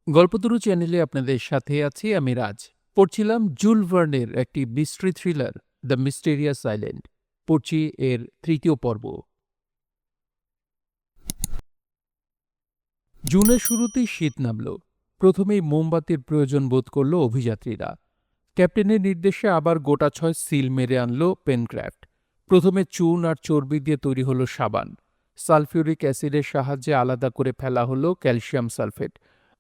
গল্পতরু চ্যানেলে আপনাদের সাথে আছি আমি রাজ। পড়ছিলাম জুল ভার্নের একটি mystery thriller the mysterious island. পড়ছি এর তৃতীয় পর্ব। জুনের শুরুতেই শীত নামল। প্রথমেই মোমবাতির প্রয়োজন বোধ করল অভিযাত্রীরা। ক্যাপ্টেনের নির্দেশে আবার গোটা ৬ সিল মেরে আনল পেনক্রাফট। প্রথমে চুন আর চর্বি দিয়ে তৈরি হলো সাবান। সালফিউরিক অ্যাসিডের সাহায্যে আলাদা করে ফেলা হলো ক্যালসিয়াম সালফেট।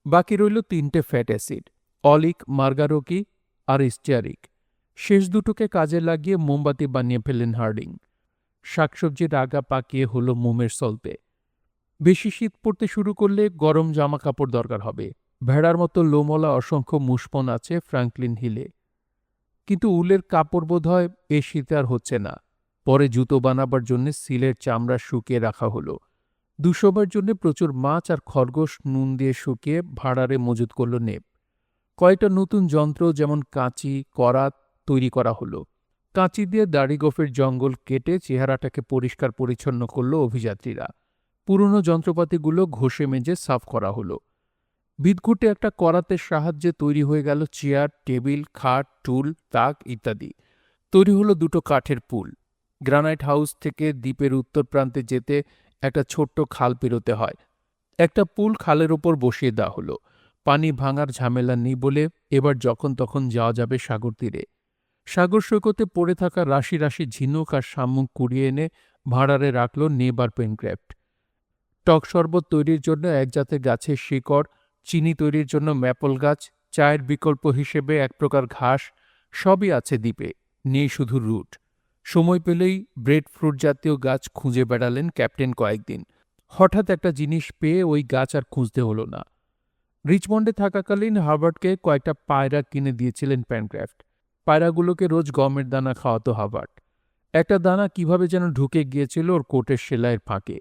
বাকি রইল ৩টে ফ্যাট অ্যাসিড, অলিক, মার্গারোকি আর স্টিয়ারিক। শেষ দুটোকে কাজে লাগিয়ে মোমবাতি বানিয়ে ফেললেন হার্ডিং। শাকসবজির আগা পাকিয়ে হলো মোমের সলতে। বেশি শীত পড়তে শুরু করলে গরম জামা কাপড় দরকার হবে। ভেড়ার মতো লোমলা অসংখ্য মুষপন আছে ফ্র্যাঙ্কলিন হিলে। কিন্তু উলের কাপড় বোধ হয় এ শীতে আর হচ্ছে না। পরে জুতো বানাবার জন্য সিলের চামড়া শুকিয়ে রাখা হলো। দুশোবার জন্য প্রচুর মাছ আর খরগোশ নুন দিয়ে শুকিয়ে ভাঁড়ারে মজুত করল নেপ। কয়েকটা নতুন যন্ত্র যেমন কাঁচি, করাত তৈরি করা হলো। কাঁচি দিয়ে দাড়ি গোফের জঙ্গল কেটে চেহারাটাকে পরিষ্কার পরিচ্ছন্ন করল অভিযাত্রীরা। পুরনো যন্ত্রপাতিগুলো ঘষে মেজে সাফ করা হলো। বিদঘুটে একটা করাতের সাহায্যে তৈরি হয়ে গেল চেয়ার, টেবিল, খাট, টুল, তাক ইত্যাদি। তৈরি হলো দুটো কাঠের পুল। গ্রানাইট হাউস থেকে দ্বীপের উত্তর প্রান্তে যেতে একটা ছোট্ট খাল পেরোতে হয়। একটা পুল খালের ওপর বসিয়ে দেওয়া হলো। পানি ভাঙার ঝামেলা নেই বলে এবার যখন তখন যাওয়া যাবে সাগর তীরে। সাগর সৈকতে পড়ে থাকা রাশি রাশি ঝিনুক আর শামুক কুড়িয়ে এনে ভাঁড়ারে রাখল নেব আর পেনক্রাফট। টক শরবত তৈরির জন্য এক জাতের গাছের শিকড়, চিনি তৈরির জন্য ম্যাপল গাছ, চায়ের বিকল্প হিসেবে এক প্রকার ঘাস, সবই আছে দ্বীপে, নেই শুধু রুট। সময় পেলেই ব্রেড ফ্রুট জাতীয় গাছ খুঁজে বেড়ালেন ক্যাপ্টেন কয়েকদিন। হঠাৎ একটা জিনিস পেয়ে ওই গাছ আর খুঁজতে হলো না। রিচমন্ডে থাকাকালীন হার্বার্টকে কয়েকটা পায়রা কিনে দিয়েছিলেন পেনক্রাফট। পায়রাগুলোকে রোজ গমের দানা খাওয়াতো হার্বার্ট। একটা দানা কিভাবে যেন ঢুকে গিয়েছিল ওর কোটের সেলাইয়ের ফাঁকে।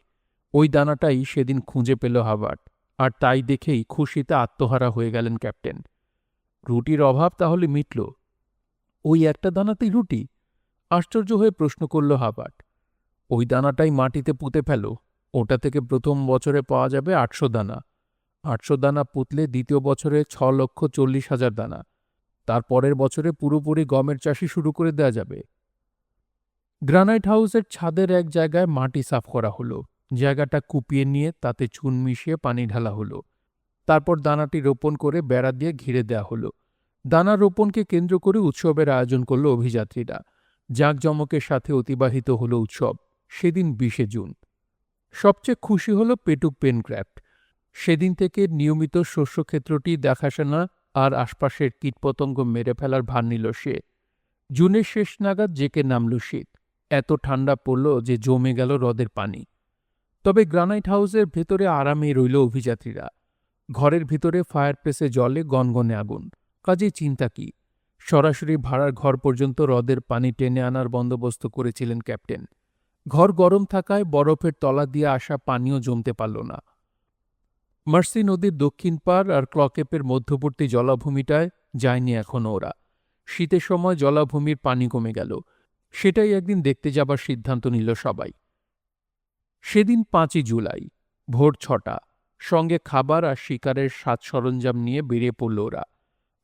ওই দানাটাই সেদিন খুঁজে পেল হার্বার্ট, আর তাই দেখেই খুশিতে আত্মহারা হয়ে গেলেন ক্যাপ্টেন। রুটির অভাব তাহলে মিটল? ওই একটা দানাতেই রুটি? আশ্চর্য হয়ে প্রশ্ন করল হার্বার্ট। ওই দানাটাই মাটিতে পুঁতে ফেল, ওটা থেকে প্রথম বছরে পাওয়া যাবে ৮০০ দানা। ৮০০ দানা পুঁতলে দ্বিতীয় বছরে ৬,৪০,০০০ দানা। তার পরের বছরে পুরোপুরি গমের চাষই শুরু করে দেয়া যাবে। গ্রানাইট হাউসের ছাদের এক জায়গায় মাটি সাফ করা হলো। জায়গাটা কুপিয়ে নিয়ে তাতে চুন মিশিয়ে পানি ঢালা হলো। তারপর দানাটি রোপণ করে বেড়া দিয়ে ঘিরে দেয়া হলো। দানা রোপণকে কেন্দ্র করে উৎসবের আয়োজন করল অভিযাত্রীরা। জাঁকজমকের সাথে অতিবাহিত হল উৎসব। সেদিন ২০শে জুন। সবচেয়ে খুশি হল পেটুক পেনক্রাফট। সেদিন থেকে নিয়মিত শস্যক্ষেত্রটি দেখাশোনা আর আশপাশের কীটপতঙ্গ মেরে ফেলার ভার নিল সে। জুনের শেষ নাগাদ জেকে নামল শীত। এত ঠান্ডা পড়ল যে জমে গেল হ্রদের পানি। তবে গ্রানাইট হাউসের ভেতরে আরামেই রইল অভিযাত্রীরা। ঘরের ভিতরে ফায়ারপ্লেসে জ্বলে গনগনে আগুন। কাজেই চিন্তা কি? সরাসরি ভাড়ার ঘর পর্যন্ত হ্রদের পানি টেনে আনার বন্দোবস্ত করেছিলেন ক্যাপ্টেন। ঘর গরম থাকায় বরফের তলা দিয়ে আসা পানিও জমতে পারল না। মার্সি নদীর দক্ষিণ পাড় আর ক্লকেপের মধ্যবর্তী জলাভূমিটায় যায়নি এখনো ওরা। শীতের সময় জলাভূমির পানি কমে গেল। সেটাই একদিন দেখতে যাবার সিদ্ধান্ত নিল সবাই। সেদিন ৫ই জুলাই, ভোর ৬টা। সঙ্গে খাবার আর শিকারের সাজ সরঞ্জাম নিয়ে বেরিয়ে পড়ল ওরা।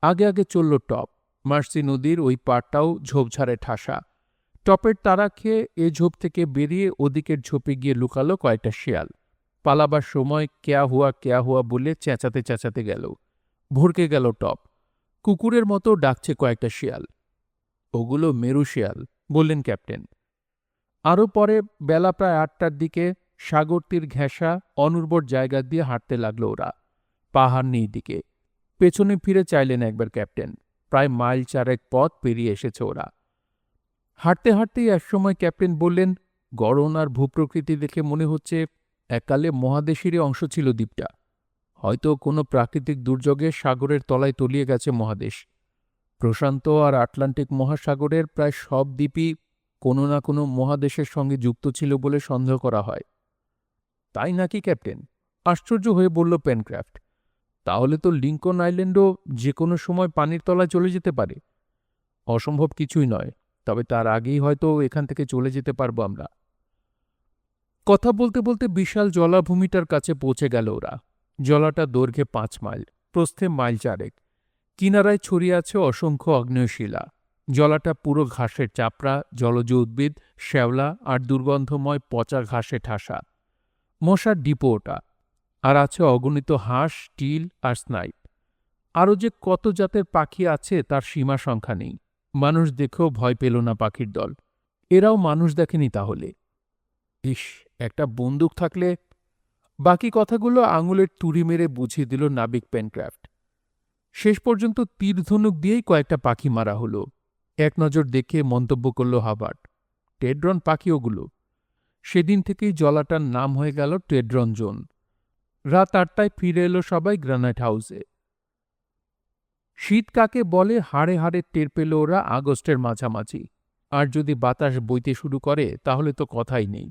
আগে আগে চলল টপ। মার্সি নদীর ওই পাড়টাও ঝোপঝাড়ে ঠাসা। টপের তাড়া খেয়ে এ ঝোপ থেকে বেরিয়ে ওদিকের ঝোপে গিয়ে লুকালো কয়েকটা শেয়াল। পালাবার সময় কেয়া হুয়া বলে চেঁচাতে চেঁচাতে গেল। ভরকে গেল টপ। কুকুরের মতো ডাকছে কয়েকটা শিয়াল। ওগুলো মেরু শিয়াল, বললেন ক্যাপ্টেন। আরও পরে বেলা প্রায় ৮টার দিকে সাগর তীর ঘেঁষা অনুর্বর জায়গা দিয়ে হাঁটতে লাগলো ওরা। পাহাড় নেই দিকে। পেছনে ফিরে চাইলেন একবার ক্যাপ্টেন। প্রায় মাইল ৪ পথ পেরিয়ে এসেছে ওরা। হাঁটতে হাঁটতেই একসময় ক্যাপ্টেন বললেন, গড়ন আর ভূপ্রকৃতি দেখে মনে হচ্ছে এককালে মহাদেশেরই অংশ ছিল দ্বীপটা। হয়তো কোনো প্রাকৃতিক দুর্যোগে সাগরের তলায় তলিয়ে গেছে মহাদেশ। প্রশান্ত আর আটলান্টিক মহাসাগরের প্রায় সব দ্বীপই কোনো না কোনো মহাদেশের সঙ্গে যুক্ত ছিল বলে সন্দেহ করা হয়। তাই নাকি ক্যাপ্টেন? আশ্চর্য হয়ে বলল পেনক্রাফট। তাহলে তো লিঙ্কন আইল্যান্ডও যে কোনো সময় পানির তলায় চলে যেতে পারে। অসম্ভব কিছুই নয়, তবে তার আগেই হয়তো এখান থেকে চলে যেতে পারবো আমরা। কথা বলতে বলতে বিশাল জলাভূমিটার কাছে পৌঁছে গেল ওরা। জলাটা দৈর্ঘ্যে ৫ মাইল। প্রস্থে মাইল 4 কিনারায় ছড়িয়ে আছে অসংখ্য আগ্নেয়শিলা। জলাটা পুরো ঘাসের চাপড়া, জলজ উদ্ভিদ, শ্যাওলা আর দুর্গন্ধময় পচা ঘাসে ঠাসা। মশার ডিপো ওটা। আর আছে অগণিত হাঁস, টিল আর স্নাইপ। আরও যে কত জাতের পাখি আছে তার সীমা সংখ্যা নেই। মানুষ দেখেও ভয় পেল না পাখির দল। এরাও মানুষ দেখেনি তাহলে? ইস, একটা বন্দুক থাকলে। বাকি কথাগুলো আঙুলের তুড়ি মেরে বুঝিয়ে দিল নাবিক পেনক্রাফট। শেষ পর্যন্ত তীরধনুক দিয়েই কয়েকটা পাখি মারা হলো। এক নজর দেখে মন্তব্য করল হাবার্ট, টেড্রন পাখি ওগুলো। সেদিন থেকেই জলাটার নাম হয়ে গেল টেড্রন জোন। রাত 8টায় ফিরে এলো সবাই গ্রানাইট হাউসে। শীত কাকে বলে হাড়ে হাড়ে টের পেল ওরা আগস্টের মাঝামাঝি। আর যদি বাতাস বইতে শুরু করে তাহলে তো কথাই নেই।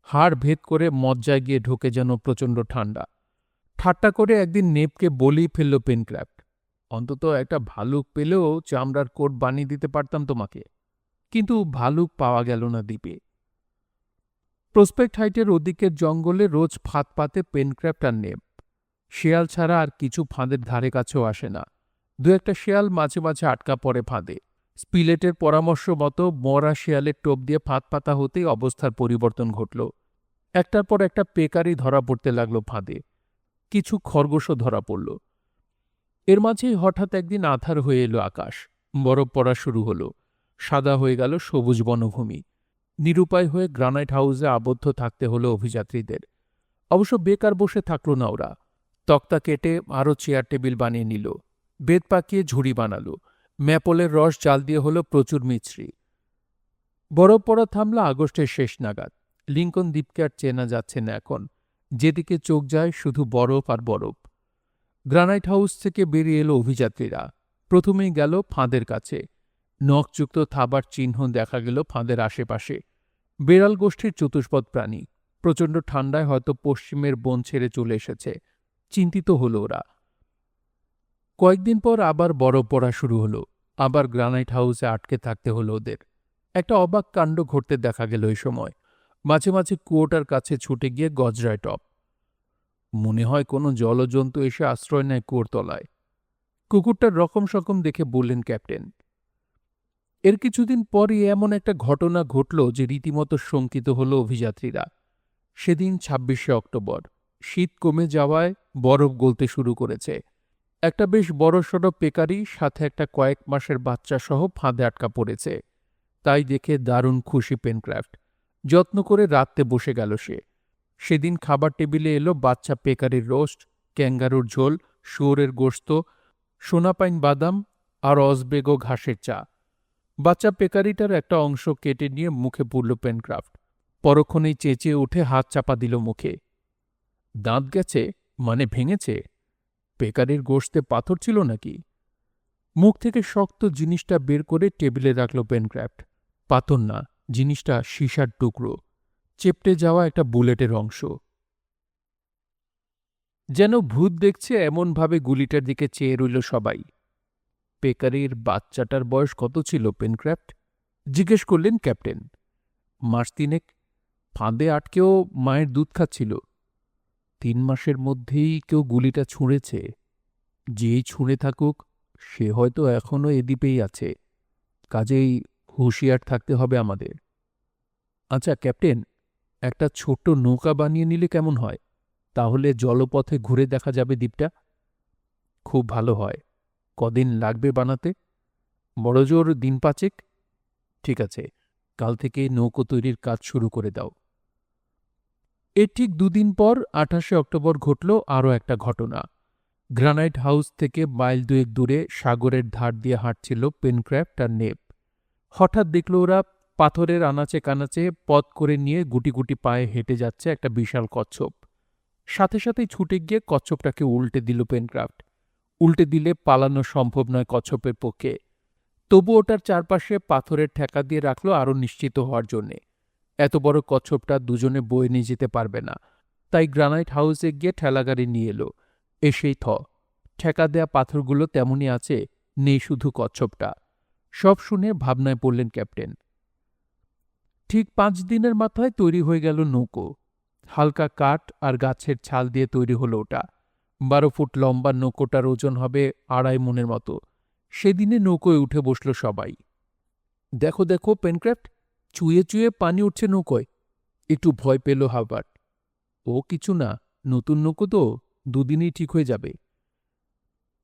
হাড় ভেদ করে মজ্জায় গিয়ে ঢোকে যেন প্রচণ্ড ঠান্ডা। ঠাট্টা করে একদিন নেপকে বলেই ফেলল পেনক্রাফট, অন্তত একটা ভালুক পেলেও চামড়ার কোট বানিয়ে দিতে পারতাম তোমাকে। কিন্তু ভালুক পাওয়া গেল না দ্বীপে। প্রসপেক্ট হাইটের ওদিকের জঙ্গলে রোজ ফাঁদ পাতে পেনক্রাফট আর নেপ। শেয়াল ছাড়া আর কিছু ফাঁদের ধারে কাছেও আসে না। দু একটা শেয়াল মাঝে মাঝে আটকা পড়ে ফাঁদে। স্পিলেটের পরামর্শ মতো মরা শেয়ালের টোপ দিয়ে ফাঁদ পাতা হতেই অবস্থার পরিবর্তন ঘটল। একটার পর একটা পেকারি ধরা পড়তে লাগলো ফাঁদে। কিছু খরগোশও ধরা পড়ল। এর মাঝেই হঠাৎ একদিন আঁধার হয়ে এলো আকাশ। বরফ পড়া শুরু হলো। সাদা হয়ে গেল সবুজ বনভূমি। নিরুপায় হয়ে গ্রানাইট হাউসে আবদ্ধ থাকতে হলো অভিযাত্রীদের। অবশ্য বেকার বসে থাকল না ওরা। তক্তা কেটে আরও চেয়ার টেবিল বানিয়ে নিল। বেত পাকিয়ে ঝুড়ি বানালো। ম্যাপলের রস জাল দিয়ে হলো প্রচুর মিছরি। বরফ পড়া থামল আগস্টের শেষ নাগাদ। লিঙ্কন দ্বীপকে আর চেনা যাচ্ছে না এখন। যেদিকে চোখ যায় শুধু বরফ আর বরফ। গ্রানাইট হাউস থেকে বেরিয়ে এলো অভিযাত্রীরা। প্রথমেই গেল ফাঁদের কাছে। নখযুক্ত থাবার চিহ্ন দেখা গেল ফাঁদের আশেপাশে। বেড়াল গোষ্ঠীর চতুষ্পদ প্রাণী। প্রচণ্ড ঠান্ডায় হয়তো পশ্চিমের বন ছেড়ে চলে এসেছে। চিন্তিত হল ওরা। কয়েকদিন পর আবার বরফ পড়া শুরু হলো। আবার গ্রানাইট হাউসে আটকে থাকতে হলো ওদের। একটা অবাক কাণ্ড ঘটতে দেখা গেল এই সময়। মাঝে মাঝে কুয়োটার কাছে ছুটে গিয়ে গজরায় টপ। মনে হয় কোনো জলজন্তু এসে আশ্রয় নেয় কুয়োর তলায়। কুকুরটার রকম সকম দেখে বললেন ক্যাপ্টেন। এর কিছুদিন পরই এমন একটা ঘটনা ঘটল যে রীতিমতো শঙ্কিত হল অভিযাত্রীরা। সেদিন 26শে অক্টোবর। শীত কমে যাওয়ায় বরফ গলতে শুরু করেছে। একটা বেশ বড়সড় পেকারি সাথে একটা কয়েক মাসের বাচ্চা সহ ফাঁদে আটকা পড়েছে। তাই দেখে দারুণ খুশি পেনক্রাফট। যত্ন করে রাত্রে বসে গেল সে। সেদিন খাবার টেবিলে এলো বাচ্চা পেকারির রোস্ট, ক্যাঙ্গারুর ঝোল, শুয়োরের গোশত, সোনাপাইন বাদাম আর অসবেগো ঘাসের চা। বাচ্চা পেকারিটার একটা অংশ কেটে নিয়ে মুখে পুরল পেনক্রাফট। পরক্ষণেই চেঁচিয়ে উঠে হাত চাপা দিল মুখে। দাঁত গেছে? মানে ভেঙেছে? পেকারির গোশতে পাথর ছিল নাকি? মুখ থেকে শক্ত জিনিসটা বের করে টেবিলে রাখল পেনক্রাফট। পাথর না, জিনিসটা সীসার টুকরো। চেপটে যাওয়া একটা বুলেটের অংশ। যেন ভূত দেখছে এমনভাবে গুলিটার দিকে চেয়ে রইল সবাই। পেকারির বাচ্চাটার বয়স কত ছিল পেনক্রাফট? জিজ্ঞেস করলেন ক্যাপ্টেন। মাস 3। ফাঁদে আটকেও মায়ের দুধ খাচ্ছিল। 3 মাসের মধ্যেই কেউ গুলিটা ছুঁড়েছে। যেই ছুঁড়ে থাকুক সে হয়তো এখনও এ দ্বীপেই আছে। কাজেই হুঁশিয়ার থাকতে হবে আমাদের। আচ্ছা ক্যাপ্টেন, একটা ছোট্ট নৌকা বানিয়ে নিলে কেমন হয়? তাহলে জলপথে ঘুরে দেখা যাবে দ্বীপটা। খুব ভালো হয়। কদিন লাগবে বানাতে? বড়জোর দিন 5। ঠিক আছে, কাল থেকে নৌকো তৈরির কাজ শুরু করে দাও। এর ঠিক 2 দিন পর 28শে অক্টোবর ঘটল আরও একটা ঘটনা। গ্রানাইট হাউস থেকে মাইল 2 দূরে সাগরের ধার দিয়ে হাঁটছিল পেনক্রাফট আর নেপ। হঠাৎ দেখল ওরা পাথরের আনাচে কানাচে পথ করে নিয়ে গুটি গুটি পায়ে হেঁটে যাচ্ছে একটা বিশাল কচ্ছপ। সাথে সাথেই ছুটে গিয়ে কচ্ছপটাকে উল্টে দিল পেনক্রাফট। উল্টে দিলে পালানো সম্ভব নয় কচ্ছপের পক্ষে। তবু ওটার চারপাশে পাথরের ঠেকা দিয়ে রাখল আরও নিশ্চিত হওয়ার জন্যে। এত বড় কচ্ছপটা দুজনে বয়ে নিয়ে যেতে পারবে না। তাই গ্রানাইট হাউসে গিয়ে ঠেলাগাড়ি নিয়ে এলো। এসেই ঠেকা দেয়া পাথরগুলো তেমনই আছে, নেই শুধু কচ্ছপটা। সব শুনে ভাবনায় পড়লেন ক্যাপ্টেন। ঠিক 5 দিনের মাথায় তৈরি হয়ে গেল নৌকো। হালকা কাঠ আর গাছের ছাল দিয়ে তৈরি হলো ওটা। 12 ফুট লম্বা নৌকোটার ওজন হবে 2.5 মনের মতো। সেদিনে নৌকোয় উঠে বসল সবাই। দেখো দেখো পেনক্রাফট, চুয়ে চুয়ে পানি উঠছে নৌকোয়। একটু ভয় পেল হাবার্ট। ও কিছু না, নতুন নৌকো তো, দুদিনেই ঠিক হয়ে যাবে।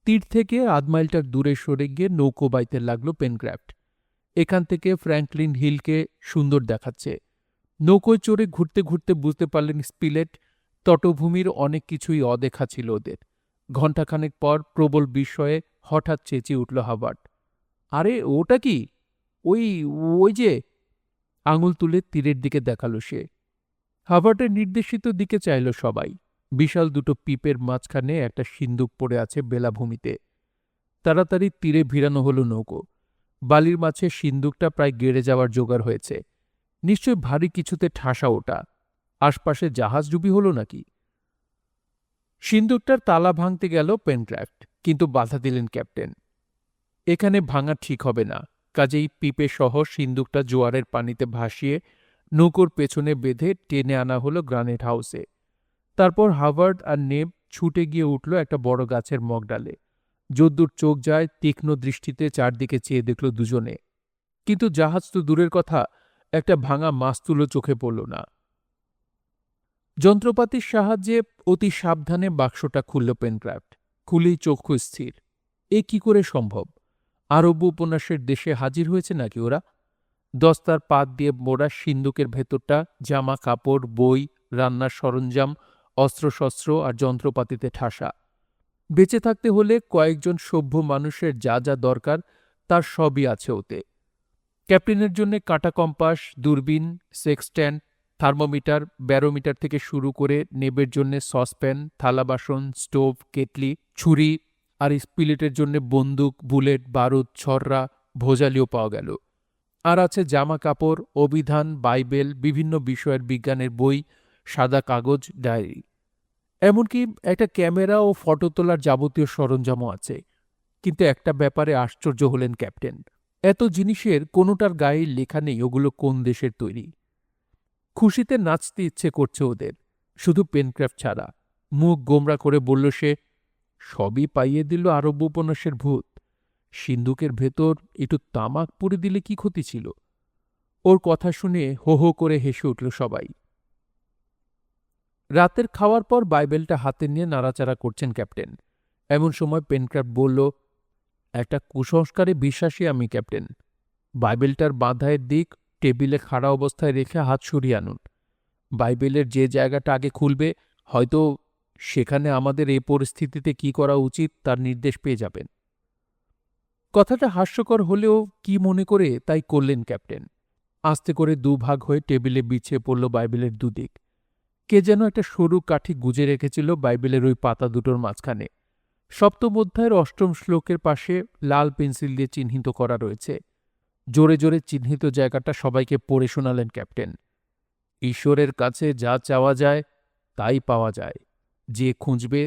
তীর থেকে আধ মাইলটার দূরে সরে গিয়ে নৌকো বাইতে লাগলো পেনক্রাফট। এখান থেকে ফ্র্যাঙ্কলিন হিলকে সুন্দর দেখাচ্ছে। নৌকোয় চড়ে ঘুরতে ঘুরতে বুঝতে পারলেন স্পিলেট তটভূমির অনেক কিছুই অদেখা ছিল ওদের। ঘণ্টাখানেক পর প্রবল বিস্ময়ে হঠাৎ চেঁচিয়ে উঠল হাবার্ট। আরে ওটা কি? ওই ওই যে! আঙুল তুলে তীরের দিকে দেখালো সে। হাবার্টের নির্দেশিত দিকে চাইল সবাই। বিশাল দুটো পিপের মাঝখানে একটা সিন্দুক পড়ে আছে বেলাভূমিতে। তাড়াতাড়ি তীরে ভিড়ানো হলো নৌকো। বালির মাঝে সিন্দুকটা প্রায় গেড়ে যাওয়ার জোগাড় হয়েছে। নিশ্চয় ভারী কিছুতে ঠাসা ওটা। আশপাশে জাহাজডুবি হলো নাকি? সিন্দুকটার তালা ভাঙতে গেল পেনক্রাফট, কিন্তু বাধা দিলেন ক্যাপ্টেন। এখানে ভাঙা ঠিক হবে না। কাজেই পিপে সহ সিন্দুকটা জোয়ারের পানিতে ভাসিয়ে নৌকোর পেছনে বেঁধে টেনে আনা হলো গ্রানেট হাউসে। তারপর হাভার্ড আর নেব ছুটে গিয়ে উঠল একটা বড় গাছের মগডালে। যদ্দূর চোখ যায় তীক্ষ্ণ দৃষ্টিতে চারদিকে চেয়ে দেখল দুজনে। কিন্তু জাহাজ তো দূরের কথা, একটা ভাঙা মাস্তুলও চোখে পড়ল না। যন্ত্রপাতির সাহায্যে অতি সাবধানে বাক্সটা খুলল পেনক্রাফট। খুলেই চক্ষু স্থির। এ কি করে সম্ভব? আরব উপন্যাসের দেশে হাজির হয়েছে নাকি ওরা? দস্তার পাত দিয়ে মোড়া সিন্দুকের ভেতরটা জামা কাপড়, বই, রান্নার সরঞ্জাম, অস্ত্রশস্ত্র আর যন্ত্রপাতিতে ঠাসা। বেঁচে থাকতে হলে কয়েকজন সভ্য মানুষের যা যা দরকার তার সবই আছে ওতে। ক্যাপ্টেনের জন্য কাঁটা কম্পাস, দূরবীন, সেক্সট্যান্ড, থার্মোমিটার, ব্যারোমিটার থেকে শুরু করে নেবের জন্য সসপ্যান, থালা বাসন, স্টোভ, কেটলি, ছুরি, আর স্পিলেটের জন্য বন্দুক, বুলেট, বারুদ, ছররা, ভোজালিও পাওয়া গেল। আর আছে জামা কাপড়, অভিধান, বাইবেল, বিভিন্ন বিষয়ের বিজ্ঞানের বই, সাদা কাগজ, ডায়েরি। এমনকি একটা ক্যামেরা ও ফটো তোলার যাবতীয় সরঞ্জামও আছে। কিন্তু একটা ব্যাপারে আশ্চর্য হলেন ক্যাপ্টেন। এত জিনিসের কোনোটার গায়ে লেখা নেই ওগুলো কোন দেশের তৈরি। খুশিতে নাচতে ইচ্ছে করছে ওদের, শুধু পেনক্রাফট ছাড়া। মুখ গোমরা করে বলল সে, সবই পাইয়ে দিল আরব উপন্যাসের ভূত। সিন্দুকের ভেতর একটু তামাক পুড়ে দিলে কি ক্ষতি ছিল? ওর কথা শুনে হো হো করে হেসে উঠল সবাই। রাতের খাওয়ার পর বাইবেলটা হাতে নিয়ে নাড়াচাড়া করছেন ক্যাপ্টেন। এমন সময় পেনক্রাফট বলল, একটা কুসংস্কারে বিশ্বাসী আমি ক্যাপ্টেন। বাইবেলটার বাঁধায়ের দিক টেবিলে খাড়া অবস্থায় রেখে হাত সরিয়ে আনুন। বাইবেলের যে জায়গাটা আগে খুলবে, হয়তো সেখানে আমাদের এই পরিস্থিতিতে কি করা উচিত তার নির্দেশ পেয়ে যাবেন। কথাটা হাস্যকর হলেও কি মনে করে তাই করলেন ক্যাপ্টেন। আস্তে করে দুভাগ হয়ে টেবিলে বিছিয়ে পড়ল বাইবেলের দুদিক। কে যেন একটা সরু কাঠি গুজে রেখেছিল বাইবেলের ওই পাতা দুটোর মাঝখানে। সপ্তম অধ্যায়ের 8ম শ্লোকের পাশে লাল পেন্সিল দিয়ে চিহ্নিত করা রয়েছে। জোরে জোরে চিহ্নিত জায়গাটা সবাইকে পড়ে শোনালেন ক্যাপ্টেন। ঈশ্বরের কাছে যা চাওয়া যায় তাই পাওয়া যায়, যে খুঁজবে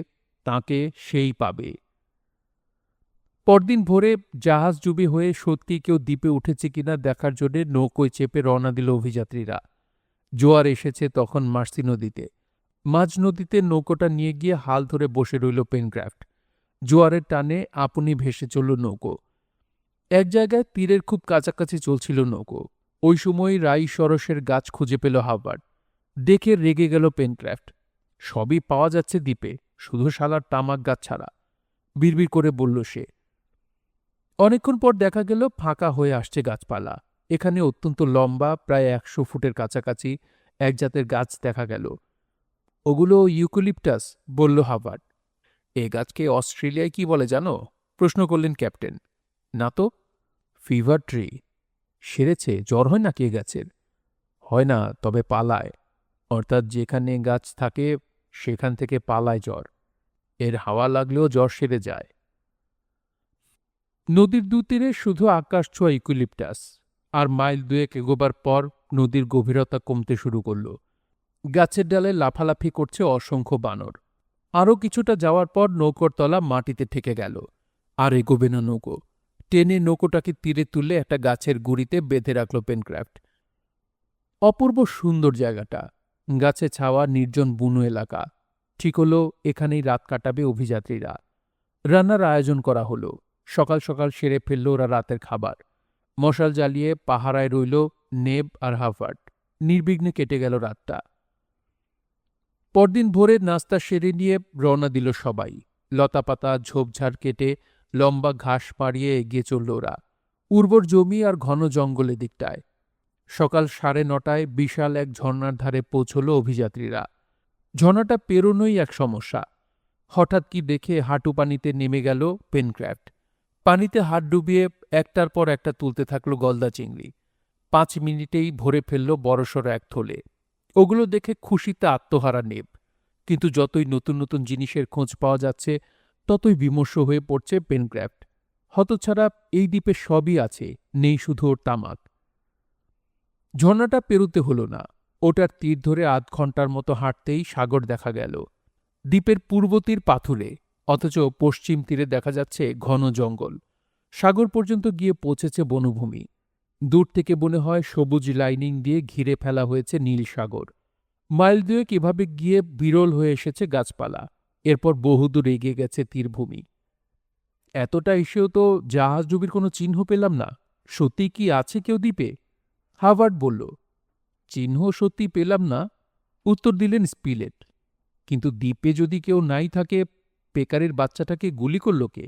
তাকে সেই পাবে। পরদিন ভোরে জাহাজডুবি হয়ে সত্যি কেউ দ্বীপে উঠেছে কিনা দেখার জন্য নৌকোয় চেপে রওনা দিল অভিযাত্রীরা। জোয়ার এসেছে তখন মার্সি নদীতে। মাঝ নদীতে নৌকোটা নিয়ে গিয়ে হাল ধরে বসে রইল পেনক্রাফট। জোয়ারের টানে আপনি ভেসে চলল নৌকো। এক জায়গায় তীরের খুব কাছাকাছি চলছিল নৌকো। ওই সময় রাই সরসের গাছ খুঁজে পেল হাবার্ড। দেখে রেগে গেল পেনক্রাফট। সবই পাওয়া যাচ্ছে দ্বীপে, শুধু শালার তামাক গাছ ছাড়া, বিড়বিড় করে বলল সে। অনেকক্ষণ পর দেখা গেল ফাঁকা হয়ে আসছে গাছপালা। এখানে অত্যন্ত লম্বা, প্রায় 100 ফুটের কাছাকাছি এক জাতের গাছ দেখা গেল। ওগুলো ইউক্যালিপটাস, বলল হাবার্ড। এ গাছকে অস্ট্রেলিয়ায় কি বলে জানো? প্রশ্ন করলেন ক্যাপ্টেন। না তো। Fever tree. সেরেছে? জ্বর হয় নাকি এ গাছের? হয় না, তবে পালায়। অর্থাৎ যেখানে গাছ থাকে সেখান থেকে পালায় জ্বর। এর হাওয়া লাগলেও জ্বর সেরে যায়। নদীর দুতীরে শুধু আকাশ ছোঁয়া ইউক্যালিপটাস। আর মাইল 2 এগোবার পর নদীর গভীরতা কমতে শুরু করল। গাছের ডালে লাফালাফি করছে অসংখ্য বানর। আরও কিছুটা যাওয়ার পর নৌকোর তলা মাটিতে ঠেকে গেল। আর এগোবে না নৌকো। টেনে নৌকোটাকে তীরে তুলে একটা গাছের গুঁড়িতে বেঁধে রাখল পেনক্রাফট। অপূর্ব সুন্দর জায়গাটা। গাছে ছাওয়া নির্জন বুনো এলাকা। ঠিক হলো এখানেই রাত কাটাবে অভিযাত্রীরা। রান্নার আয়োজন করা হলো। সকাল সকাল সেরে ফেলল ওরা রাতের খাবার। মশাল জ্বালিয়ে পাহারায় রইল নেব আর হাভার্ড। নির্বিঘ্নে কেটে গেল রাতটা। পরদিন ভোরে নাস্তা সেরে নিয়ে রওনা দিল সবাই। লতাপাতা ঝোপঝাড় কেটে লম্বা ঘাস পাড়িয়ে এগিয়ে চলল ওরা, উর্বর জমি আর ঘন জঙ্গলের দিকটায়। সকাল 9:30টায় বিশাল এক ঝর্ণার ধারে পৌঁছল অভিযাত্রীরা। ঝর্ণাটা পেরোনোই এক সমস্যা। হঠাৎ কি দেখে হাঁটু পানিতে নেমে গেল পেনক্রাফট। পানিতে হাত ডুবিয়ে একটার পর একটা তুলতে থাকল গলদা চিংড়ি। 5 মিনিটেই ভরে ফেলল বড়সড় এক থলে। ওগুলো দেখে খুশিতে আত্মহারা নেব। কিন্তু যতই নতুন নতুন জিনিসের খোঁজ পাওয়া যাচ্ছে ততই বিমর্ষ হয়ে পড়ছে পেনক্রাফট। হতছাড়া এই দ্বীপে সবই আছে, নেই শুধু ওর তামাক। ঝর্ণাটা পেরুতে হলো না। ওটার তীর ধরে আধ ঘন্টার মতো হাঁটতেই সাগর দেখা গেল, দ্বীপের পূর্ব তীর পাথুরে, অথচ পশ্চিম তীরে দেখা যাচ্ছে ঘন জঙ্গল। সাগর পর্যন্ত গিয়ে পৌঁছেছে বনভূমি। দূর থেকে মনে হয় সবুজ লাইনিং দিয়ে ঘিরে ফেলা হয়েছে নীল সাগর। মাইল দুয়েক এভাবে গিয়ে বিরল হয়ে এসেছে গাছপালা। এরপর বহুদূর এগিয়ে গেছে তীরভূমি। এতটা এসেও তো জাহাজডুবির কোনো চিহ্ন পেলাম না। সত্যি কি আছে কেউ দ্বীপে? হাভার্ড বলল। চিহ্ন সত্যি পেলাম না, উত্তর দিলেন স্পিলেট। কিন্তু দ্বীপে যদি কেউ নাই থাকে, পেকারের বাচ্চাটাকে গুলি করল কে?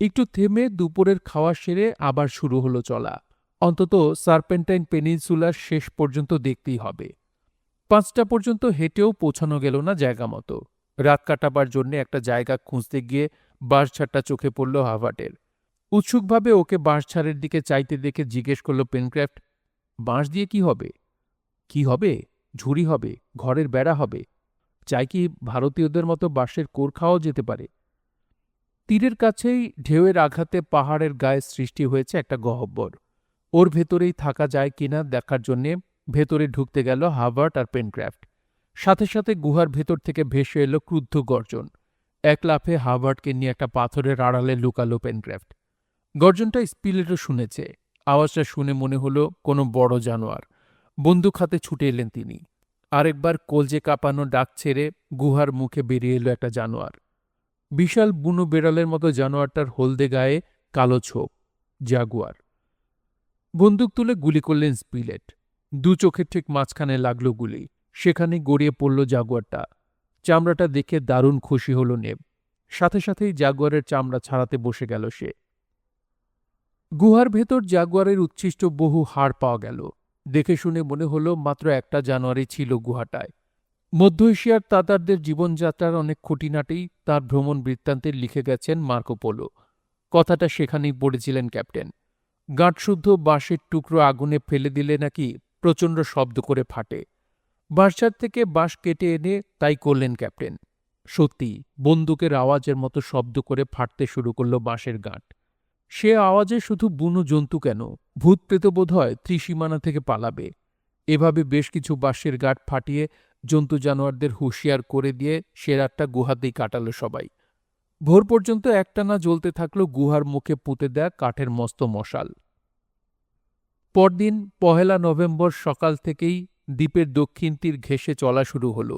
একটু থেমে দুপুরের খাওয়া সেরে আবার শুরু হলো চলা। অন্তত সার্পেন্টাইন পেনিনসুলার শেষ পর্যন্ত দেখতেই হবে। 5টা পর্যন্ত হেঁটেও পৌঁছানো গেল না জায়গা মতো। রাত কাটাবার জন্য একটা জায়গা খুঁজতে গিয়ে বাঁশঝাড়টা চোখে পড়ল হাভার্ডের। উৎসুকভাবে ওকে বাঁশঝাড়ের দিকে চাইতে দেখে জিজ্ঞেস করল পেনক্রাফট, বাঁশ দিয়ে কি হবে? কি হবে? ঝুড়ি হবে, ঘরের বেড়া হবে। চাই কি ভারতীয়দের মতো বাঁশের কোর খাওয়াও যেতে পারে। তীরের কাছেই ঢেউয়ের আঘাতে পাহাড়ের গায়ে সৃষ্টি হয়েছে একটা গহ্বর। ওর ভেতরেই থাকা যায় কিনা দেখার জন্যে ভেতরে ঢুকতে গেল হাভার্ড আর পেনক্রাফট। সাথে সাথে গুহার ভেতর থেকে ভেসে এলো ক্রুদ্ধ গর্জন। এক লাফে হাভার্ডকে নিয়ে একটা পাথরের আড়ালে লুকালো পেনক্রাফট। গর্জনটা স্পিলেটও শুনেছে। আওয়াজটা শুনে মনে হলো কোনো বড় জানোয়ার। বন্দুক হাতে ছুটে এলেন তিনি। আরেকবার কলজে কাঁপানো ডাক ছেড়ে গুহার মুখে বেরিয়ে এলো একটা জানোয়ার। বিশাল বুনো বেড়ালের মতো জানোয়ারটার হলদে গায়ে কালো ছোপ, জাগুয়ার। বন্দুক তুলে গুলি করলেন স্পিলেট। দু চোখের ঠিক মাঝখানে লাগলো গুলি। সেখানে গড়িয়ে পড়ল জাগুয়ারটা। চামড়াটা দেখে দারুণ খুশি হল নেব। সাথে সাথেই জাগুয়ারের চামড়া ছাড়াতে বসে গেল সে। গুহার ভেতর জাগুয়ারের উচ্ছিষ্ট বহু হাড় পাওয়া গেল। দেখে শুনে মনে হলো মাত্র একটা জানোয়ারই ছিল গুহাটায়। মধ্য এশিয়ার তাতারদের জীবনযাত্রার অনেক খুঁটিনাটি তার ভ্রমণ বৃত্তান্তে লিখে গেছেন মার্কো পোলো। কথাটা সেখানেই পড়েছিলেন ক্যাপ্টেন। গাঁটশুদ্ধ বাঁশের টুকরো আগুনে ফেলে দিলে নাকি প্রচণ্ড শব্দ করে ফাটে। বাঁশঝাড় থেকে বাঁশ কেটে এনে তাই করলেন ক্যাপ্টেন। সত্যি বন্দুকের আওয়াজের মতো শব্দ করে ফাটতে শুরু করল বাঁশের গাঁট। সে আওয়াজে শুধু বুনো জন্তু কেন, ভূত প্রেত বোধ হয় ত্রিসীমানা থেকে পালাবে। এভাবে বেশ কিছু বাঁশের গাঁট ফাটিয়ে জন্তু জানোয়ারদের হুঁশিয়ার করে দিয়ে সে রাতটা গুহাতেই কাটালো সবাই। ভোর পর্যন্ত একটানা জ্বলতে থাকলো গুহার মুখে পুঁতে দেয়া কাঠের মস্ত মশাল। পরদিন 1 নভেম্বর সকাল থেকেই দ্বীপের দক্ষিণ তীর ঘেঁষে চলা শুরু হলো।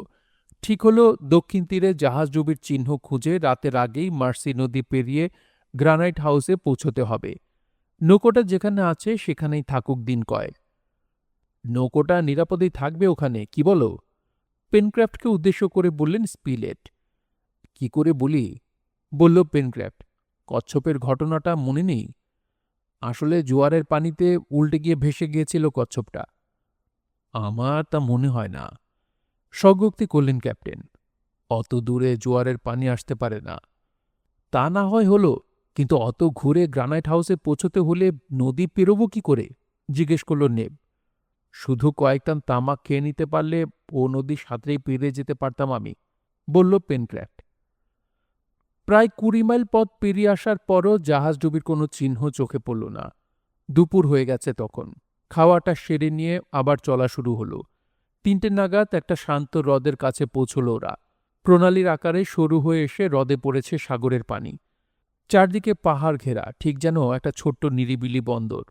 ঠিক হলো দক্ষিণ তীরে জাহাজডুবির চিহ্ন খুঁজে রাতের আগেই মার্সি নদী পেরিয়ে গ্রানাইট হাউসে পৌঁছতে হবে। নৌকোটা যেখানে আছে সেখানেই থাকুক দিন কয়েক। নৌকোটা নিরাপদেই থাকবে ওখানে, কি বলো? পেনক্রাফটকে উদ্দেশ্য করে বললেন স্পিলেট। কি করে বলি, বলল পেনক্রাফট। কচ্ছপের ঘটনাটা মনে নেই? আসলে জোয়ারের পানিতে উল্টে গিয়ে ভেসে গিয়েছিল কচ্ছপটা। আমার তা মনে হয় না, স্বগোক্তি করলেন ক্যাপ্টেন। অত দূরে জোয়ারের পানি আসতে পারে না। তা না হয় হলো, কিন্তু অত ঘুরে গ্রানাইট হাউসে পৌঁছতে হলে নদী পেরোব কি করে? জিজ্ঞেস করল নেব। শুধু কয়েকটান তামাক খেয়ে নিতে পারলে ও নদী সাঁতরেই পেরিয়ে যেতে পারতাম আমি, বলল পেনক্রাফট। প্রায় 20 মাইল পথ পেরিয়ে আসার পরও জাহাজডুবির কোনো চিহ্ন চোখে পড়ল না। দুপুর হয়ে গেছে তখন। খাওয়াটা সেরে নিয়ে আবার চলা শুরু হলো। 3টে নাগাদ একটা শান্ত হ্রদের কাছে পৌঁছল ওরা। প্রণালীর আকারে সরু হয়ে এসে হ্রদে পড়েছে সাগরের পানি। চারদিকে পাহাড় ঘেরা, ঠিক যেন একটা ছোট্ট নিরিবিলি বন্দর।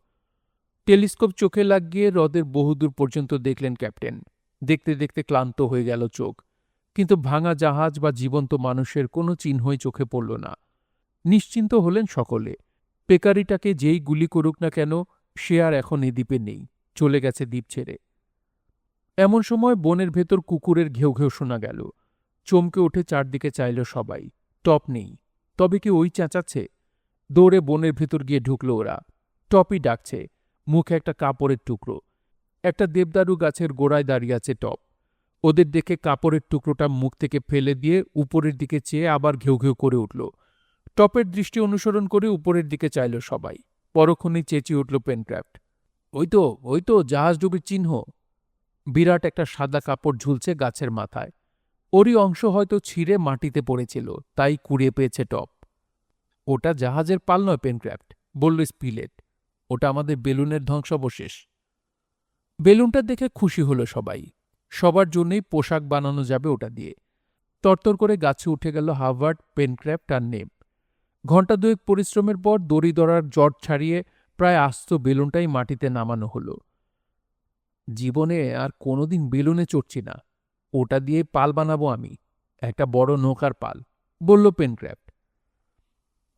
টেলিস্কোপ চোখে লাগিয়ে হ্রদের বহুদূর পর্যন্ত দেখলেন ক্যাপ্টেন। দেখতে দেখতে ক্লান্ত হয়ে গেল চোখ। কিন্তু ভাঙা জাহাজ বা জীবন্ত মানুষের কোনো চিহ্নই চোখে পড়ল না। নিশ্চিন্ত হলেন সকলে। পেকারিটাকে যেই গুলি করুক না কেন, সে আর এখন এ দ্বীপে নেই, চলে গেছে দ্বীপ ছেড়ে। এমন সময় বনের ভেতর কুকুরের ঘেউ ঘেউ শোনা গেল। চমকে উঠে চারদিকে চাইল সবাই। টপ নেই। তবে কি ওই চেঁচাচ্ছে? দৌড়ে বনের ভেতর গিয়ে ঢুকল ওরা। টপই ডাকছে, মুখে একটা কাপড়ের টুকরো। একটা দেবদারু গাছের গোড়ায় দাঁড়িয়ে আছে টপ। ওদের দেখে কাপড়ের টুকরোটা মুখ থেকে ফেলে দিয়ে উপরের দিকে চেয়ে আবার ঘেউ ঘেউ করে উঠল। টপের দৃষ্টি অনুসরণ করে উপরের দিকে চাইল সবাই। পরক্ষণেই চেঁচিয়ে উঠল পেনক্রাফট, ওই তো, ওই তো জাহাজ ডুবির চিহ্ন। বিরাট একটা সাদা কাপড় ঝুলছে গাছের মাথায়। ওরই অংশ হয়তো ছিঁড়ে মাটিতে পড়েছিল, তাই কুড়িয়ে পেয়েছে টপ। ওটা জাহাজের পাল নয় পেনক্রাফট, বলল স্পিলেট। ওটা আমাদের বেলুনের ধ্বংসাবশেষ। বেলুনটা দেখে খুশি হলো সবাই। সবার জন্যই পোশাক বানানো যাবে ওটা দিয়ে। তরতর করে গাছে উঠে গেল হাভার্ড, পেনক্রাফট আর নেম। ঘণ্টা দুয়েক পরিশ্রমের পর দড়ি ধরার জট ছাড়িয়ে প্রায় আস্ত বেলুনটাই মাটিতে নামানো হলো। জীবনে আর কোনোদিন বেলুনে চড়ছি না। ওটা দিয়ে পাল বানাবো আমি, একটা বড় নৌকার পাল, বলল পেনক্রাফট।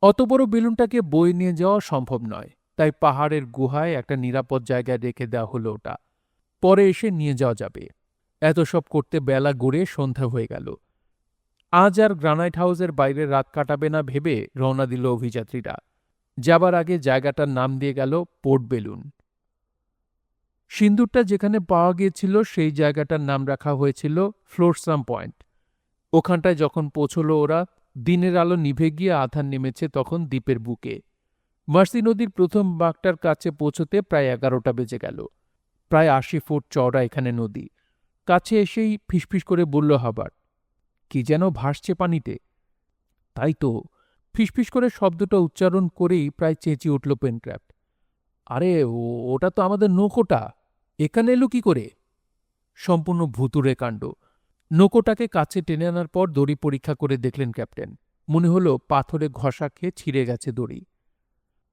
অত বড় বেলুনটাকে বয়ে নিয়ে যাওয়া সম্ভব নয়, তাই পাহাড়ের গুহায় একটা নিরাপদ জায়গায় রেখে দেওয়া হলো ওটা। পরে এসে নিয়ে যাওয়া যাবে। এত সব করতে বেলা গড়িয়ে সন্ধ্যা হয়ে গেল। আজ আর গ্রানাইট হাউসের বাইরে রাত কাটাবে না ভেবে রওনা দিল অভিযাত্রীরা। যাবার আগে জায়গাটার নাম দিয়ে গেল পোর্ট বেলুন। সিন্দুরটা যেখানে পাওয়া গিয়েছিল সেই জায়গাটার নাম রাখা হয়েছিল ফ্লোরসাম পয়েন্ট। ওখানটায় যখন পৌঁছল ওরা, দিনের আলো নিভে গিয়ে আধার নেমেছে তখন দ্বীপের বুকে। মার্সি নদীর প্রথম বাঁকটার কাছে পৌঁছতে প্রায় 11টা বেজে গেল। প্রায় 80 ফুট চওড়া এখানে নদী। কাছে এসেই ফিসফিস করে বলল হাবার্ট, কি যেন ভাসছে পানিতে। তাই তো, ফিসফিস করে শব্দটা উচ্চারণ করেই প্রায় চেঁচিয়ে উঠল পেনক্রাফট, আরে ওটা তো আমাদের নৌকোটা, এখানে এলো কি করে? সম্পূর্ণ ভুতুড়ে কাণ্ড। নৌকোটাকে কাছে টেনে আনার পর দড়ি পরীক্ষা করে দেখলেন ক্যাপ্টেন। মনে হলো পাথরে ঘষা খেয়ে ছিঁড়ে গেছে দড়ি।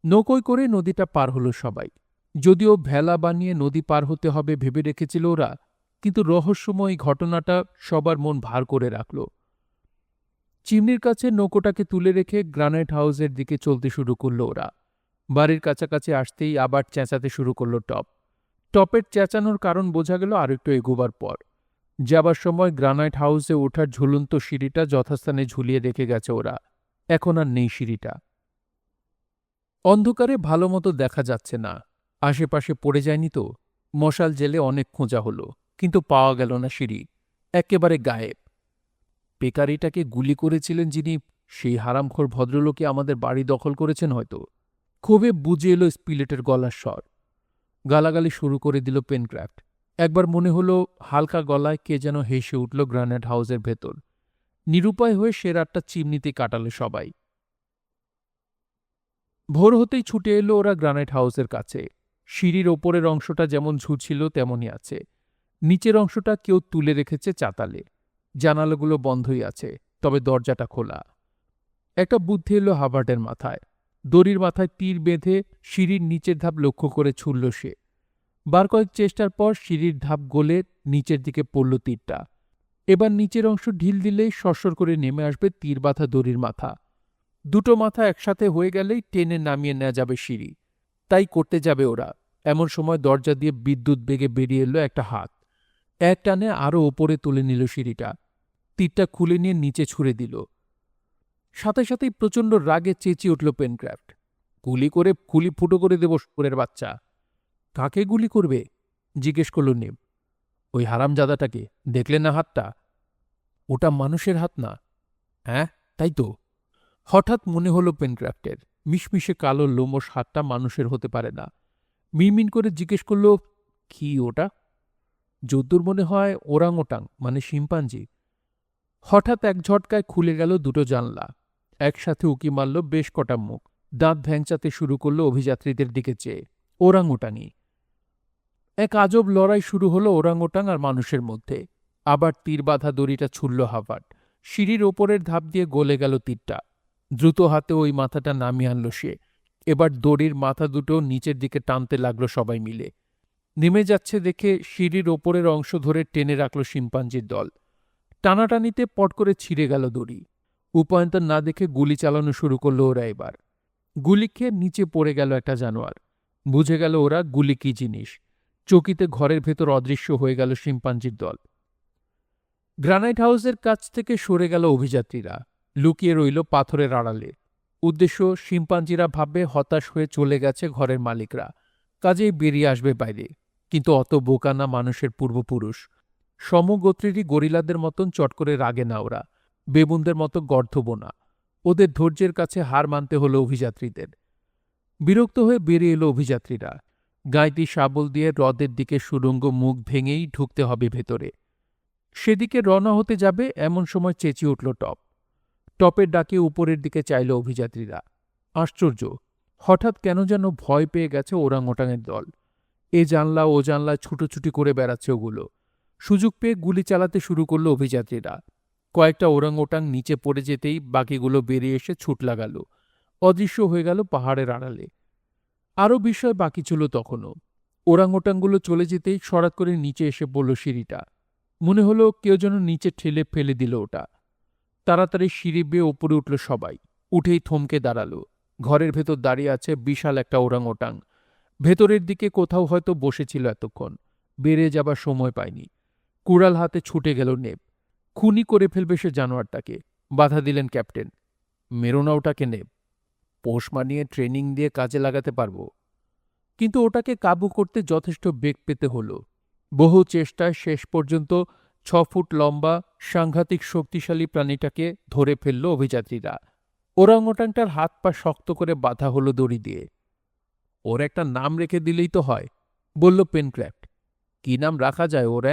নৌকোয় করে নদীটা পার হলো সবাই। যদিও ভেলা বানিয়ে নদী পার হতে হবে ভেবে রেখেছিল ওরা, কিন্তু রহস্যময় ঘটনাটা সবার মন ভার করে রাখল। চিমনির কাছে নৌকোটাকে তুলে রেখে গ্রানাইট হাউসের দিকে চলতে শুরু করল ওরা। বাড়ির কাছাকাছি আসতেই আবার চেঁচাতে শুরু করল টপ। টপের চেঁচানোর কারণ বোঝা গেল আরেকটু এগোবার পর। যাবার সময় গ্রানাইট হাউসে ওঠার ঝুলন্ত সিঁড়িটা যথাস্থানে ঝুলিয়ে রেখে গেছে ওরা। এখন আর নেই সিঁড়িটা। অন্ধকারে ভালো মতো দেখা যাচ্ছে না। আশেপাশে পড়ে যায়নি তো? মশাল জেলে অনেক খোঁজা হলো, কিন্তু পাওয়া গেল না সিঁড়ি। একেবারে গায়েব। পেকারিটাকে গুলি করেছিলেন যিনি, সেই হারামখোর ভদ্রলোকই আমাদের বাড়ি দখল করেছেন হয়তো। ক্ষোভে বুঝে এলো স্পিলেটের গলার স্বর। গালাগালি শুরু করে দিল পেনক্রাফট। একবার মনে হলো হালকা গলায় কে যেন হেসে উঠল গ্রানাইট হাউসের ভেতর। নিরুপায় হয়ে সে রাতটা চিমনিতে কাটালে সবাই। ভোর হতেই ছুটে এলো ওরা গ্রানাইট হাউসের কাছে। সিঁড়ির ওপরের অংশটা যেমন ঝুলছিল তেমনই আছে। নিচের অংশটা কেউ তুলে রেখেছে চাতালে। জানালাগুলো বন্ধই আছে, তবে দরজাটা খোলা। একটা বুদ্ধি এলো হাবার্টের মাথায়। দড়ির মাথায় তীর বেঁধে সিঁড়ির নিচের ধাপ লক্ষ্য করে ছুড়ল সে। বার কয়েক চেষ্টার পর সিঁড়ির ধাপ গলে নিচের দিকে পড়ল তীরটা। এবার নিচের অংশ ঢিল দিলেই সরসর করে নেমে আসবে তীর বাঁধা দড়ির মাথা। দুটো মাথা একসাথে হয়ে গেলেই টেনে নামিয়ে নেওয়া যাবে সিঁড়ি। তাই করতে যাবে ওরা। এমন সময় দরজা দিয়ে বিদ্যুৎ বেগে বেরিয়ে এলো একটা হাত। এক টানে আরও ওপরে তুলে নিল সিঁড়িটা। তীরটা খুলে নিয়ে নিচে ছুঁড়ে দিল। সাথে সাথেই প্রচণ্ড রাগে চেঁচিয়ে উঠল পেনক্রাফট, গুলি করে খুলি ফুটো করে দেব শুয়োরের বাচ্চা। কাকে গুলি করবে? জিজ্ঞেস করল নেম। ওই হারামজাদাটাকে, দেখলে না হাতটা? ওটা মানুষের হাত না। হ্যাঁ, তাই তো। হঠাৎ মনে হলো পেনক্রাফটের, মিশমিশে কালো লোমশ হাতটা মানুষের হতে পারে না। মিনমিন করে জিজ্ঞেস করল, কি ওটা? যদ্দূর মনে হয় ওরাংওটাং, মানে শিম্পাঞ্জি। হঠাৎ এক ঝটকায় খুলে গেল দুটো জানলা। একসাথে উকি মারল বেশ কটা মুখ। দাঁত ভ্যাংচাতে শুরু করল অভিযাত্রীদের দিকে চেয়ে। ওরাংওটাংই। এক আজব লড়াই শুরু হলো ওরাংওটাং আর মানুষের মধ্যে। আবার তীর বাঁধা দড়িটা ছুড়ল হাবার্ট। সিঁড়ির ওপরের ধাপ দিয়ে গলে গেল তীরটা। দ্রুত হাতে ওই মাথাটা নামিয়ে আনল সে। এবার দড়ির মাথা দুটো নিচের দিকে টানতে লাগলো সবাই মিলে। নেমে যাচ্ছে দেখে সিঁড়ির ওপরের অংশ ধরে টেনে রাখল শিম্পাঞ্জির দল। টানাটানিতে পট করে ছিঁড়ে গেল দড়ি। উপায়ন্তর না দেখে গুলি চালানো শুরু করলো ওরা এবার। গুলি খেয়ে নিচে পড়ে গেল একটা জানোয়ার। বুঝে গেল ওরা গুলি কি জিনিস। চকিতে ঘরের ভেতর অদৃশ্য হয়ে গেল শিম্পাঞ্জির দল। গ্রানাইট হাউসের কাছ থেকে সরে গেল অভিযাত্রীরা। লুকিয়ে রইল পাথরের আড়ালে। উদ্দেশ্য, শিম্পাঞ্জিরা ভাববে হতাশ হয়ে চলে গেছে ঘরের মালিকরা, কাজেই বেরিয়ে আসবে বাইরে। কিন্তু অত বোকা না মানুষের পূর্বপুরুষ। সমগোত্রেরই গরিলাদের মতন চট করে রাগে না ওরা, বেবুনদের মতো গর্ধব না। ওদের ধৈর্যের কাছে হার মানতে হলো অভিযাত্রীদের। বিরক্ত হয়ে বেরিয়ে এলো অভিযাত্রীরা। গাঁইতি শাবল দিয়ে হ্রদের দিকে সুড়ঙ্গ মুখ ভেঙেই ঢুকতে হবে ভেতরে। সেদিকে রওনা হতে যাবে এমন সময় চেঁচিয়ে উঠল টপ। টপের ডাকে উপরের দিকে চাইল অভিযাত্রীরা। আশ্চর্য, হঠাৎ কেন যেন ভয় পেয়ে গেছে ওরাংওটাংয়ের দল। এ জানলা ও জানলা ছুটোছুটি করে বেড়াচ্ছে ওগুলো। সুযোগ পেয়ে গুলি চালাতে শুরু করল অভিযাত্রীরা। কয়েকটা ওরাংওটাং নিচে পড়ে যেতেই বাকিগুলো বেরিয়ে এসে ছুট লাগাল। অদৃশ্য হয়ে গেল পাহাড়ের আড়ালে। আরও বিষয় বাকি ছিল তখনও। ওরাংওটাংগুলো চলে যেতেই সরাত করে নিচে এসে পড়ল সিঁড়িটা। মনে হলো কেউ যেন নিচে ঠেলে ফেলে দিল ওটা। তাড়াতাড়ি সিঁড়ি বেয়ে ওপরে উঠল সবাই। উঠেই থমকে দাঁড়ালো। ঘরের ভেতর দাঁড়িয়ে আছে বিশাল একটা ওরাংওটাং। ভেতরের দিকে কোথাও হয়তো বসেছিল এতক্ষণ, বেরিয়ে যাবার সময় পায়নি। কুড়াল হাতে ছুটে গেল নেব। খুনি করে ফেলবে সে জানোয়ারটাকে। বাধা দিলেন ক্যাপ্টেন। মেরো না ওটাকে নেব, পোষ মানিয়ে ট্রেনিং দিয়ে কাজে লাগাতে পারব। কিন্তু ওটাকে কাবু করতে যথেষ্ট বেগ পেতে হলো। বহু চেষ্টায় শেষ পর্যন্ত 6 ফুট লম্বা সাংঘাতিক শক্তিশালী প্রাণীটাকে ধরে ফেলল অভিযাত্রীরা। ওরাংওটাংটার হাত পা শক্ত করে বাঁধা হলো দড়ি দিয়ে। ওর একটা নাম রেখে দিলেই তো হয়, বলল পেনক্রাফট। কি নাম রাখা যায় ওর?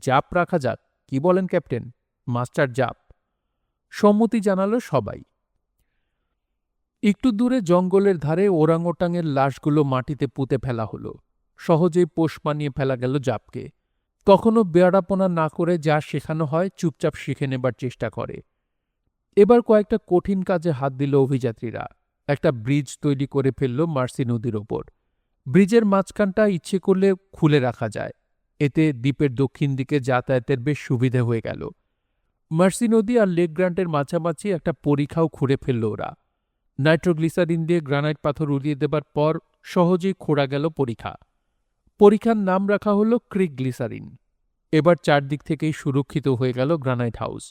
জাপ রাখা যাক, কি বলেন ক্যাপ্টেন? মাস্টার জাপ। সম্মতি জানালো সবাই। একটু দূরে জঙ্গলের ধারে ওরাংওটাংয়ের লাশগুলো মাটিতে পুঁতে ফেলা হলো। সহজেই পোষ মানিয়ে ফেলা গেল জাপকে। কখনো বেয়াড়াপনা না করে যা শেখানো হয় চুপচাপ শিখে নেবার চেষ্টা করে। এবার কয়েকটা কঠিন কাজে হাত দিল অভিযাত্রীরা। একটা ব্রিজ তৈরি করে ফেলল মার্সি নদীর ওপর। ব্রিজের মাঝখানটা ইচ্ছে করলে খুলে রাখা যায়। এতে দ্বীপের দক্ষিণ দিকে যাতায়াতের বেশ সুবিধে হয়ে গেল। মার্সি নদী আর লেক গ্রান্টের মাঝামাঝি একটা পরিখাও খুঁড়ে ফেলল ওরা। নাইট্রোগ্লিসারিন দিয়ে গ্রানাইট পাথর উড়িয়ে দেবার পর সহজেই খোঁড়া গেল পরিখা। পরিখার নাম রাখা হল ক্রিক গ্লিসারিন। এবার চারদিক থেকেই সুরক্ষিত হয়ে গেল গ্রানাইট হাউস।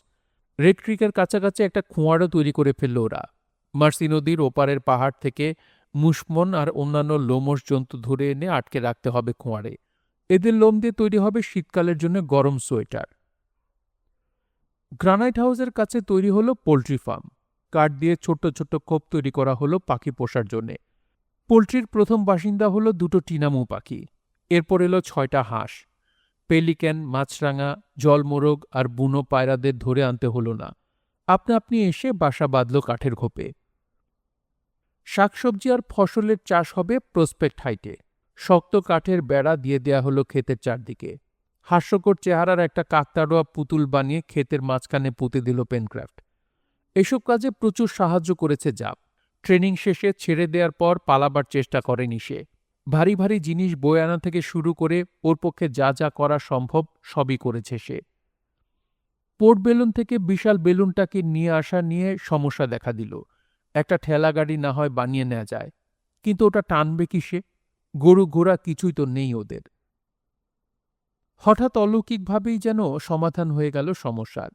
রেড ক্রিকের কাছাকাছি একটা খোঁয়াড়ও তৈরি করে ফেলল ওরা। মার্সি নদীর ওপারের পাহাড় থেকে মুসমন আর অন্যান্য লোমশ জন্তু ধরে এনে আটকে রাখতে হবে খোঁয়াড়ে। এদের লোম দিয়ে তৈরি হবে শীতকালের জন্য গরম সোয়েটার। গ্রানাইট হাউসের কাছে তৈরি হলো পোল্ট্রি ফার্ম। কাঠ দিয়ে ছোট্ট ছোট্ট খোপ তৈরি করা হলো পাখি পোষার জন্যে। পোল্ট্রির প্রথম বাসিন্দা হলো 2টো টিনামু পাখি। এরপর এলো 6টা হাঁস। পেলিক্যান, মাছরাঙা, জলমোরগ আর বুনো পায়রাদের ধরে আনতে হলো না, আপনা আপনি এসে বাসা বাঁধল কাঠের খোপে। শাকসবজি আর ফসলের চাষ হবে প্রসপেক্ট হাইটে। শক্ত কাঠের বেড়া দিয়ে দেয়া হলো ক্ষেতের চারদিকে। হাস্যকর চেহারার একটা কাকতাড়ুয়া পুতুল বানিয়ে ক্ষেতের মাঝখানে পুঁতে দিল পেনক্রাফট। এসব কাজে প্রচুর সাহায্য করেছে জাপ। ট্রেনিং শেষে ছেড়ে দেওয়ার পর পালাবার চেষ্টা করেনি সে। ভারী ভারী জিনিস বয়ে আনা থেকে শুরু করে ওর পক্ষে যা যা করা সম্ভব সবই করেছে সে। পোর্ট বেলুন থেকে বিশাল বেলুনটাকে নিয়ে আসা নিয়ে সমস্যা দেখা দিল। একটা ঠেলা গাড়ি না হয় বানিয়ে নেওয়া যায়, কিন্তু ওটা টানবে কিসে? গরু ঘোড়া কিছুই তো নেই ওদের। হঠাৎ অলৌকিকভাবেই যেন সমাধান হয়ে গেল সমস্যার।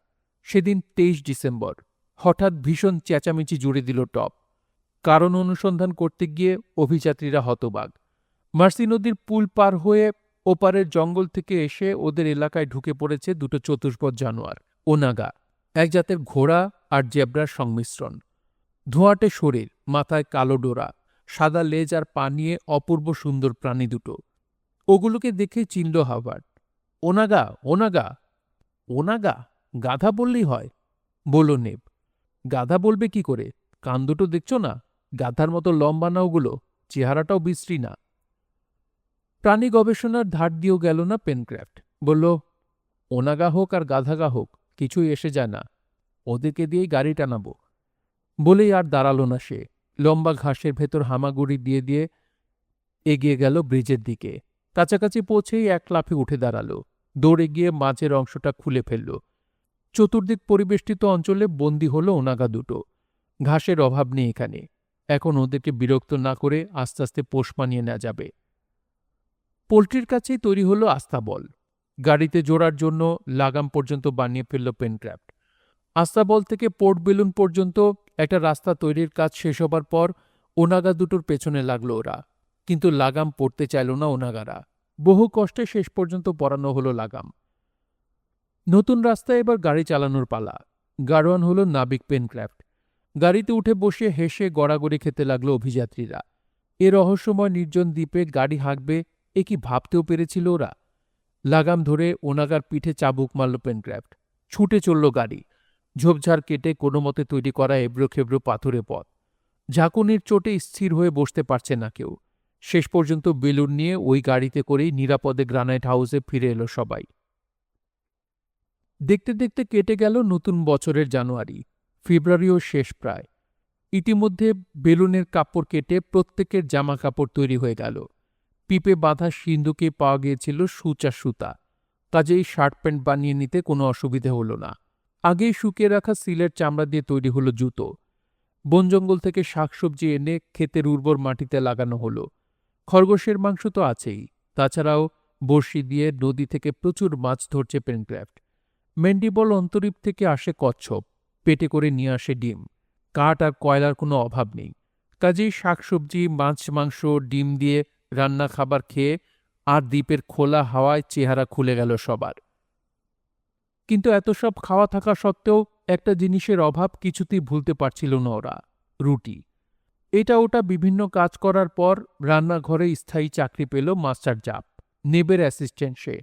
সেদিন 23 ডিসেম্বর। হঠাৎ ভীষণ চেঁচামেচি জুড়ে দিল টপ। কারণ অনুসন্ধান করতে গিয়ে অভিযাত্রীরা হতবাক। মার্সি নদীর পুল পার হয়ে ওপারের জঙ্গল থেকে এসে ওদের এলাকায় ঢুকে পড়েছে 2টো চতুষ্পদ জানোয়ার, ওনাগা, এক জাতের ঘোড়া আর জেব্রার সংমিশ্রণ। ধোঁয়াটে শরীর, মাথায় কালো ডোরা, সাদা লেজ আর পা নিয়ে অপূর্ব সুন্দর প্রাণী দুটো। ওগুলোকে দেখে চিনল হাওয়ার্ড। ওনাগা, ওনাগা। ওনাগা? গাধা বললেই হয়, বলল নেব। গাধা বলবে কি করে? কান দুটো দেখছো না? গাধার মতো লম্বা না ওগুলো, চেহারাটাও বিশ্রী না। প্রাণী গবেষণার ধার দিয়েও গেল না পেনক্রাফট। বলল, ওনাগা হোক আর গাধাগা হোক, কিছুই এসে যায় না, ওদেরকে দিয়েই গাড়ি টানাবো। বলেই আর দাঁড়ালো না সে। লম্বা ঘাসের ভেতর হামাগুড়ি দিয়ে দিয়ে এগিয়ে গেল ব্রিজের দিকে। কাছাকাছি পৌঁছেই এক লাফে উঠে দাঁড়ালো। দৌড়ে গিয়ে মাঝের অংশটা খুলে ফেলল। চতুর্দিক পরিবেষ্টিত অঞ্চলে বন্দী হলো ওনাগা দুটো। ঘাসের অভাব নেই এখানে। এখন ওদেরকে বিরক্ত না করে আস্তে আস্তে পোষ মানিয়ে নেওয়া যাবে। পোল্ট্রির কাছেই তৈরি হলো আস্তাবল। গাড়িতে জোড়ার জন্য লাগাম পর্যন্ত বানিয়ে ফেলল পেনক্রাফট। আস্তাবল থেকে পোর্ট বেলুন পর্যন্ত একটা রাস্তা তৈরির কাজ শেষ হবার পর ওনাগা দুটোর পেছনে লাগলো ওরা। কিন্তু লাগাম পড়তে চাইল না ওনাগারা। বহু কষ্টে শেষ পর্যন্ত পরানো হলো লাগাম। নতুন রাস্তায় এবার গাড়ি চালানোর পালা। গাড়োয়ান হলো নাবিক পেনক্রাফট। গাড়িতে উঠে বসে হেসে গড়াগড়ি খেতে লাগলো অভিযাত্রীরা। এ রহস্যময় নির্জন দ্বীপে গাড়ি হাঁকবে এ কি ভাবতেও পেরেছিল ওরা? লাগাম ধরে ওনাগার পিঠে চাবুক মারল পেনক্রাফট। ছুটে চলল গাড়ি। ঝোপঝাড় কেটে কোনো মতে তৈরি করা এবড়ো খেবড়ো পাথুরে পথ। ঝাঁকুনির চোটে স্থির হয়ে বসতে পারছে না কেউ। শেষ পর্যন্ত বেলুন নিয়ে ওই গাড়িতে করেই নিরাপদে গ্রানাইট হাউসে ফিরে এলো সবাই। দেখতে দেখতে কেটে গেল নতুন বছরের জানুয়ারি। ফেব্রুয়ারিও শেষ প্রায়। ইতিমধ্যে বেলুনের কাপড় কেটে প্রত্যেকের জামা কাপড় তৈরি হয়ে গেল। পিপে বাঁধা সিন্ধুকে পাওয়া গিয়েছিল সূচা সুতা। কাজেই শার্ট প্যান্ট বানিয়ে নিতে কোনো অসুবিধে হলো না। আগেই শুকিয়ে রাখা সিলের চামড়া দিয়ে তৈরি হলো জুতো। বন জঙ্গল থেকে শাকসবজি এনে ক্ষেতের উর্বর মাটিতে লাগানো হলো। খরগোশের মাংস তো আছেই। তাছাড়াও বড়শি দিয়ে নদী থেকে প্রচুর মাছ ধরছে পেনক্রাফট। মেন্ডিবল অন্তরীপ থেকে আসে কচ্ছপ। পেটে করে নিয়ে আসে ডিম। কাঠ আর কয়লার কোনো অভাব নেই। কাজেই শাকসবজি, মাছ, মাংস, ডিম দিয়ে রান্না খাবার খেয়ে আর দ্বীপের খোলা হাওয়ায় চেহারা খুলে গেল সবার। কিন্তু এত সব খাওয়া থাকা সত্ত্বেও একটা জিনিসের অভাব কিছুতেই ভুলতে পারছিল না ওরা, রুটি। এটা ওটা বিভিন্ন কাজ করার পর রান্নাঘরে স্থায়ী চাকরি পেল মাস্টার জাপ, নেবের অ্যাসিস্ট্যান্ট সে।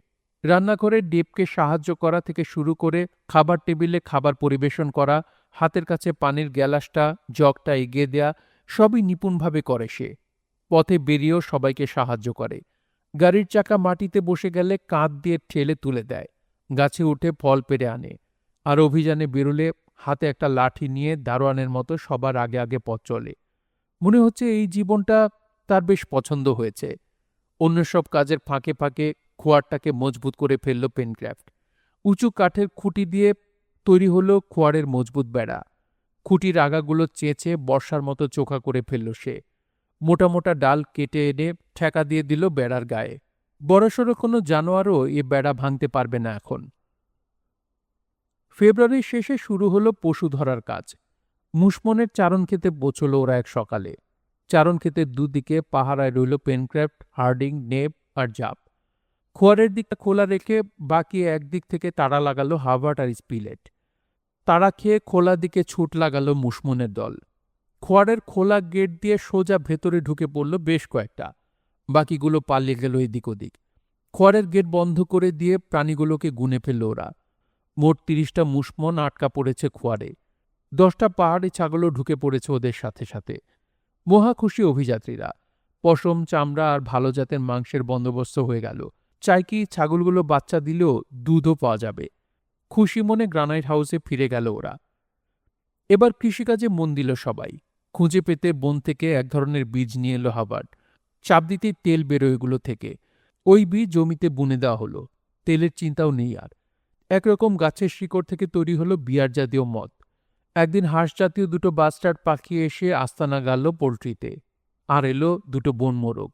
রান্নাঘরে ডেপকে সাহায্য করা থেকে শুরু করে খাবার টেবিলে খাবার পরিবেশন করা, হাতের কাছে পানির গ্যালাসটা জগটা এগিয়ে দেয়া, সবই নিপুণভাবে করে সে। পথে বেরিয়েও সবাইকে সাহায্য করে। গাড়ির চাকা মাটিতে বসে গেলে কাঁধ দিয়ে ঠেলে তুলে দেয়। গাছে উঠে ফল পেড়ে আনে। আর অভিযানে বেরোলে হাতে একটা লাঠি নিয়ে দারোয়ানের মতো সবার আগে আগে পথ চলে। মনে হচ্ছে এই জীবনটা তার বেশ পছন্দ হয়েছে। অন্য সব কাজের ফাঁকে ফাঁকে খোয়ারটাকে মজবুত করে ফেলল পেনক্রাফট। উঁচু কাঠের খুঁটি দিয়ে তৈরি হলো খোয়ারের মজবুত বেড়া। খুঁটির আগাগুলো চেঁচে বর্ষার মতো চোখা করে ফেলল সে। মোটা মোটা ডাল কেটে এনে ঠেকা দিয়ে দিল বেড়ার গায়ে। বড়সড় কোনো জানোয়ারও এ বেড়া ভাঙতে পারবে না এখন। ফেব্রুয়ারির শেষে শুরু হলো পশু ধরার কাজ। মুসমনের চারণ খেতে পৌঁছল ওরা এক সকালে। চারণ ক্ষেতের দুদিকে পাহারায় রইল পেনক্রাফট, হার্ডিং, নেব আর জাপ। খোয়ারের দিকটা খোলা রেখে বাকি একদিক থেকে তাড়া লাগালো হার্ভার্ট আর স্পিলেট। তাড়া খেয়ে খোলা দিকে ছুট লাগালো মুসমনের দল। খোয়ারের খোলা গেট দিয়ে সোজা ভেতরে ঢুকে পড়ল বেশ কয়েকটা। বাকিগুলো পালিয়ে গেল এদিক ওদিক। খোয়ারের গেট বন্ধ করে দিয়ে প্রাণীগুলোকে গুনে ফেলল ওরা। মোট ৩০টা মুসমন আটকা পড়েছে খোয়ারে। 10টা পাহাড়ি ছাগলও ঢুকে পড়েছে ওদের সাথে সাথে। মহা খুশি অভিযাত্রীরা। পশম, চামড়া আর ভালো জাতের মাংসের বন্দোবস্ত হয়ে গেল। চাই কি ছাগলগুলো বাচ্চা দিলেও দুধও পাওয়া যাবে। খুশি মনে গ্রানাইট হাউসে ফিরে গেল ওরা। এবার কৃষিকাজে মন দিল সবাই। খুঁজে পেতে বন থেকে এক ধরনের বীজ নিয়ে এলো হার্ভার্ট। চাপ দিতেই তেল বেরোয় এগুলো থেকে। ওই বীজ জমিতে বুনে দেওয়া হলো। তেলের চিন্তাও নেই আর। একরকম গাছের শিকড় থেকে তৈরি হলো বিয়ার জাতীয় মদ। একদিন হাঁস জাতীয় দুটো বাস্টার্ড পাখি এসে আস্তানা গাড়ল পোল্ট্রিতে। আর এলো দুটো বন মোরগ।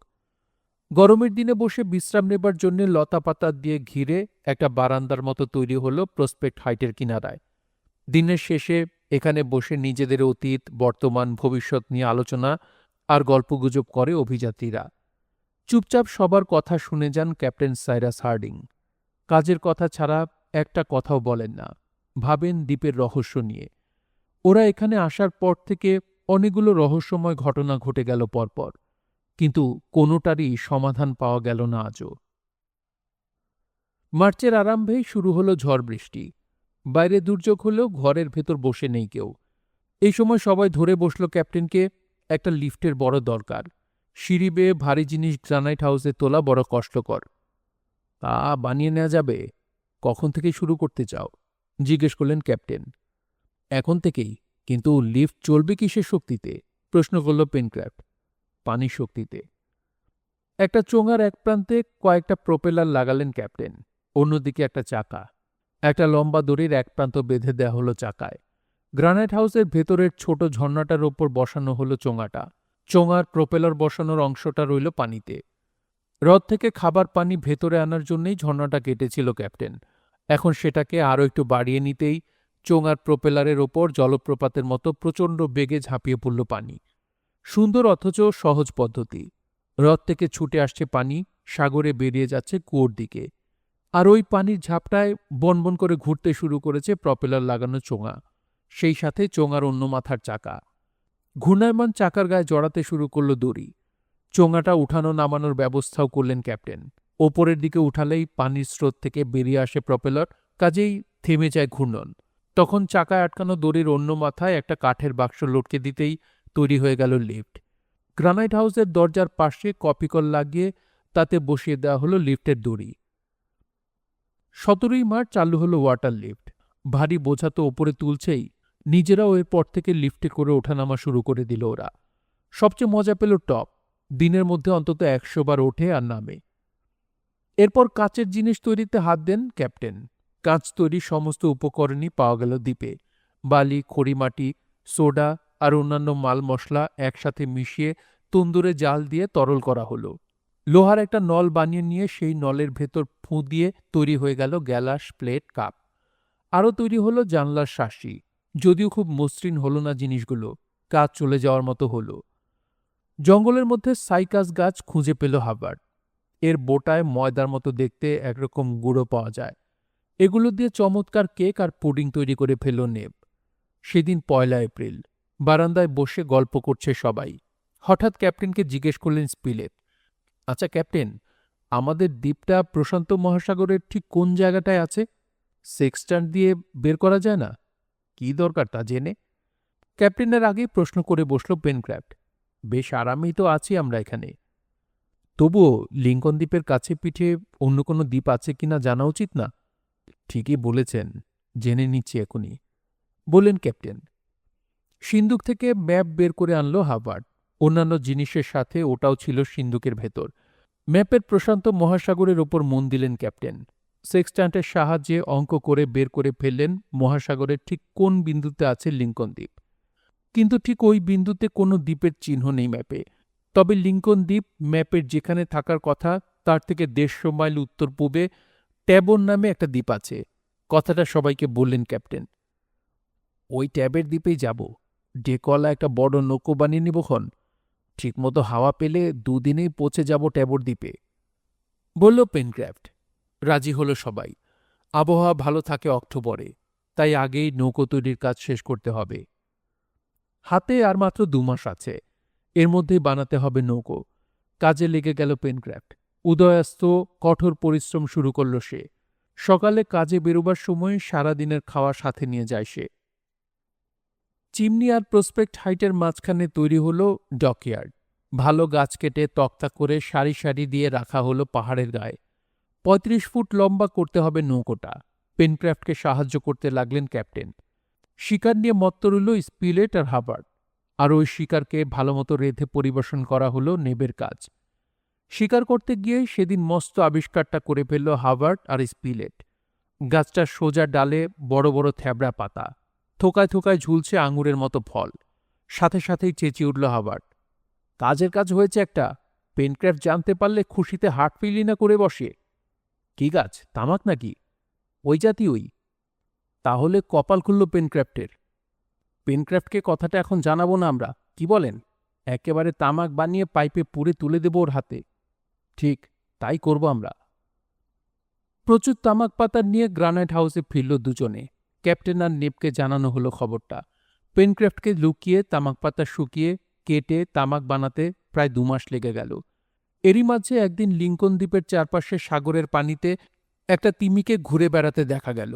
গরমের দিনে বসে বিশ্রাম নেবার জন্য লতাপাতা দিয়ে ঘিরে একটা বারান্দার মতো তৈরি হলো প্রসপেক্ট হাইটের কিনারায়। দিনের শেষে এখানে বসে নিজেদের অতীত, বর্তমান, ভবিষ্যৎ নিয়ে আলোচনা আর গল্পগুজব করে অভিযাত্রীরা। চুপচাপ সবার কথা শুনে যান ক্যাপ্টেন সাইরাস হার্ডিং। কাজের কথা ছাড়া একটা কথাও বলেন না। ভাবেন দ্বীপের রহস্য নিয়ে। ওরা এখানে আসার পর থেকে অনেকগুলো রহস্যময় ঘটনা ঘটে গেল পরপর, কিন্তু কোনোটারই সমাধান পাওয়া গেল না আজও। মার্চের আরম্ভেই শুরু হলো ঝড় বৃষ্টি। বাইরে দুর্যোগ হলেও ঘরের ভেতর বসে নেই কেউ। এই সময় সবাই ধরে বসল ক্যাপ্টেনকে। একটা লিফটের বড় দরকার। সিঁড়ি বেয়ে ভারী জিনিস গ্রানাইট হাউসে তোলা বড় কষ্টকর। তা বানিয়ে নেওয়া যাবে। কখন থেকে শুরু করতে চাও? জিজ্ঞেস করলেন ক্যাপ্টেন। এখন থেকেই, কিন্তু লিফট চলবে কিসের শক্তিতে? প্রশ্ন করল পেনক্রাফট। পানির শক্তিতে। একটা চোঙার এক প্রান্তে কয়েকটা প্রোপেলার লাগালেন ক্যাপ্টেন। অন্যদিকে একটা চাকা। একটা লম্বা দড়ির এক প্রান্ত বেঁধে দেওয়া হলো চাকায়। গ্রানাইট হাউসের ভেতরের ছোট ঝর্ণাটার ওপর বসানো হলো চোঙাটা। চোঙার প্রোপেলার বসানোর অংশটা রইল পানিতে। হ্রদ থেকে খাবার পানি ভেতরে আনার জন্যই ঝর্ণাটা কেটেছিল ক্যাপ্টেন। এখন সেটাকে আরও একটু বাড়িয়ে নিতেই চোঙার প্রোপেলারের ওপর জলপ্রপাতের মতো প্রচণ্ড বেগে ঝাঁপিয়ে পড়ল পানি। সুন্দর অথচ সহজ পদ্ধতি। হ্রদ থেকে ছুটে আসছে পানি, সাগরে বেরিয়ে যাচ্ছে কুয়োর দিকে। আর ওই পানির ঝাপটায় বনবন করে ঘুরতে শুরু করেছে প্রপেলার লাগানো চোঙা, সেই সাথে চোঙার অন্য মাথার চাকা। ঘূর্ণায়মান চাকার গায়ে জড়াতে শুরু করল দড়ি। চোঙাটা উঠানো নামানোর ব্যবস্থাও করলেন ক্যাপ্টেন। ওপরের দিকে উঠালেই পানির স্রোত থেকে বেরিয়ে আসে প্রপেলার, কাজেই থেমে যায় ঘূর্ণন। তখন চাকায় আটকানো দড়ির অন্য মাথায় একটা কাঠের বাক্স লটকে দিতেই তৈরি হয়ে গেল লিফট। গ্রানাইট হাউসের দরজার পাশে কপিকল লাগিয়ে তাতে বসিয়ে দেওয়া হলো লিফটের দড়ি। 17ই মার্চ চালু হলো ওয়াটার লিফট। ভারী বোঝা তো ওপরে তুলছেই, নিজেরাও এরপর থেকে লিফটে করে ওঠানামা শুরু করে দিল ওরা। সবচেয়ে মজা পেল টপ। দিনের মধ্যে অন্তত 100 বার ওঠে আর নামে। এরপর কাচের জিনিস তৈরিতে হাত দেন ক্যাপ্টেন। কাঁচ তৈরির সমস্ত উপকরণই পাওয়া গেল দ্বীপে। বালি, খড়িমাটি, সোডা আর অন্যান্য মাল মশলা একসাথে মিশিয়ে তন্দুরে জাল দিয়ে তরল করা হলো। লোহার একটা নল বানিয়ে নিয়ে সেই নলের ভেতর ফুঁ দিয়ে তৈরি হয়ে গেল গ্যালাস, প্লেট, কাপ। আরও তৈরি হলো জানলার শাসি। যদিও খুব মসৃণ হলো না জিনিসগুলো, কাজ চলে যাওয়ার মতো হলো। জঙ্গলের মধ্যে সাইকাস গাছ খুঁজে পেল হাবার্ড। এর বোটায় ময়দার মতো দেখতে একরকম গুঁড়ো পাওয়া যায়। এগুলো দিয়ে চমৎকার কেক আর পুডিং তৈরি করে ফেলল নেব। সেদিন 1 এপ্রিল। বারান্দায় বসে গল্প করছে সবাই। হঠাৎ ক্যাপ্টেনকে জিজ্ঞেস করলেন স্পিলেট, আচ্ছা ক্যাপ্টেন, আমাদের দ্বীপটা প্রশান্ত মহাসাগরের ঠিক কোন জায়গাটায় আছে? সেক্সট্যান্ট দিয়ে বের করা যায় না? কি দরকার তা জেনে? ক্যাপ্টেনের আগেই প্রশ্ন করে বসল পেনক্রাফট। বেশ আরামেই তো আছি আমরা এখানে। তবুও লিঙ্কন দ্বীপের কাছে পিঠে অন্য কোনো দ্বীপ আছে কিনা জানা উচিত না? ঠিকই বলেছেন, জেনে নিচ্ছি এখনই, বললেন ক্যাপ্টেন। সিন্দুক থেকে ম্যাপ বের করে আনলো হাবার্ড। অন্যান্য জিনিসের সাথে ওটাও ছিল সিন্দুকের ভেতর। ম্যাপের প্রশান্ত মহাসাগরের ওপর মন দিলেন ক্যাপ্টেন। সেক্সট্যান্টের সাহায্যে অঙ্ক করে বের করে ফেললেন মহাসাগরের ঠিক কোন বিন্দুতে আছে লিঙ্কন দ্বীপ। কিন্তু ঠিক ওই বিন্দুতে কোনো দ্বীপের চিহ্ন নেই ম্যাপে। তবে লিঙ্কন দ্বীপ ম্যাপের যেখানে থাকার কথা তার থেকে 150 মাইল উত্তর পূবে ট্যাবন নামে একটা দ্বীপ আছে। কথাটা সবাইকে বললেন ক্যাপ্টেন। ওই ট্যাবের দ্বীপেই যাব। ডেকওয়ালা একটা বড় নৌকো বানিয়ে নিবক্ষণ। ঠিকমতো হাওয়া পেলে 2 দিনেই পৌঁছে যাব ট্যাবর দ্বীপে, বলল পেনক্রাফট। রাজি হলো সবাই। আবহাওয়া ভালো থাকে অক্টোবরে, তাই আগেই নৌকো তৈরির কাজ শেষ করতে হবে। হাতে আর মাত্র 2 মাস আছে। এর মধ্যেই বানাতে হবে নৌকো। কাজে লেগে গেল পেনক্রাফট। উদয়াস্ত কঠোর পরিশ্রম শুরু করল সে। সকালে কাজে বেরোবার সময় সারাদিনের খাওয়া সাথে নিয়ে যায় সে। চিমনি আর প্রসপেক্ট হাইটের মাঝখানে তৈরি হলো ডকইয়ার্ড। ভালো গাছ কেটে তক্তা করে সারি সারি দিয়ে রাখা হলো পাহাড়ের গায়ে। 35 ফুট লম্বা করতে হবে নৌকোটা। পেনক্রাফটকে সাহায্য করতে লাগলেন ক্যাপ্টেন। শিকার নিয়ে মত্ত রইল স্পিলেট আর হাবার্ড। আর ওই শিকারকে ভালোমতো রেঁধে পরিবেশন করা হলো নেবের কাজ। শিকার করতে গিয়ে সেদিন মস্ত আবিষ্কারটা করে ফেলল হাবার্ড আর স্পিলেট। গাছটার সোজা ডালে বড় বড় থ্যাবড়া পাতা, থোকায় থোকায় ঝুলছে আঙুরের মতো ফল। সাথে সাথেই চেঁচিয়ে উঠল হাবার্ড, কাজের কাজ হয়েছে একটা। পেনক্রাফট জানতে পারলে খুশিতে হার্ট ফেইলি না করে বসে। কি গাছ, তামাক নাকি? ওই জাতি ওই। তাহলে কপাল খুলল পেনক্রাফটের। পেনক্রাফটকে কথাটা এখন জানাবো না আমরা, কি বলেন? একেবারে তামাক বানিয়ে পাইপে পুরে তুলে দেব ওর হাতে। ঠিক তাই করব আমরা। প্রচুর তামাক পাতা নিয়ে গ্রানাইট হাউসে ফিরল দুজনে। ক্যাপ্টেন আর নেবকে জানানো হলো খবরটা। পেনক্রাফটকে লুকিয়ে তামাক পাতা শুকিয়ে কেটে তামাক বানাতে প্রায় 2 মাস লেগে গেল। এরই মাঝে একদিন লিঙ্কন দ্বীপের চারপাশে সাগরের পানিতে একটা তিমিকে ঘুরে বেড়াতে দেখা গেল।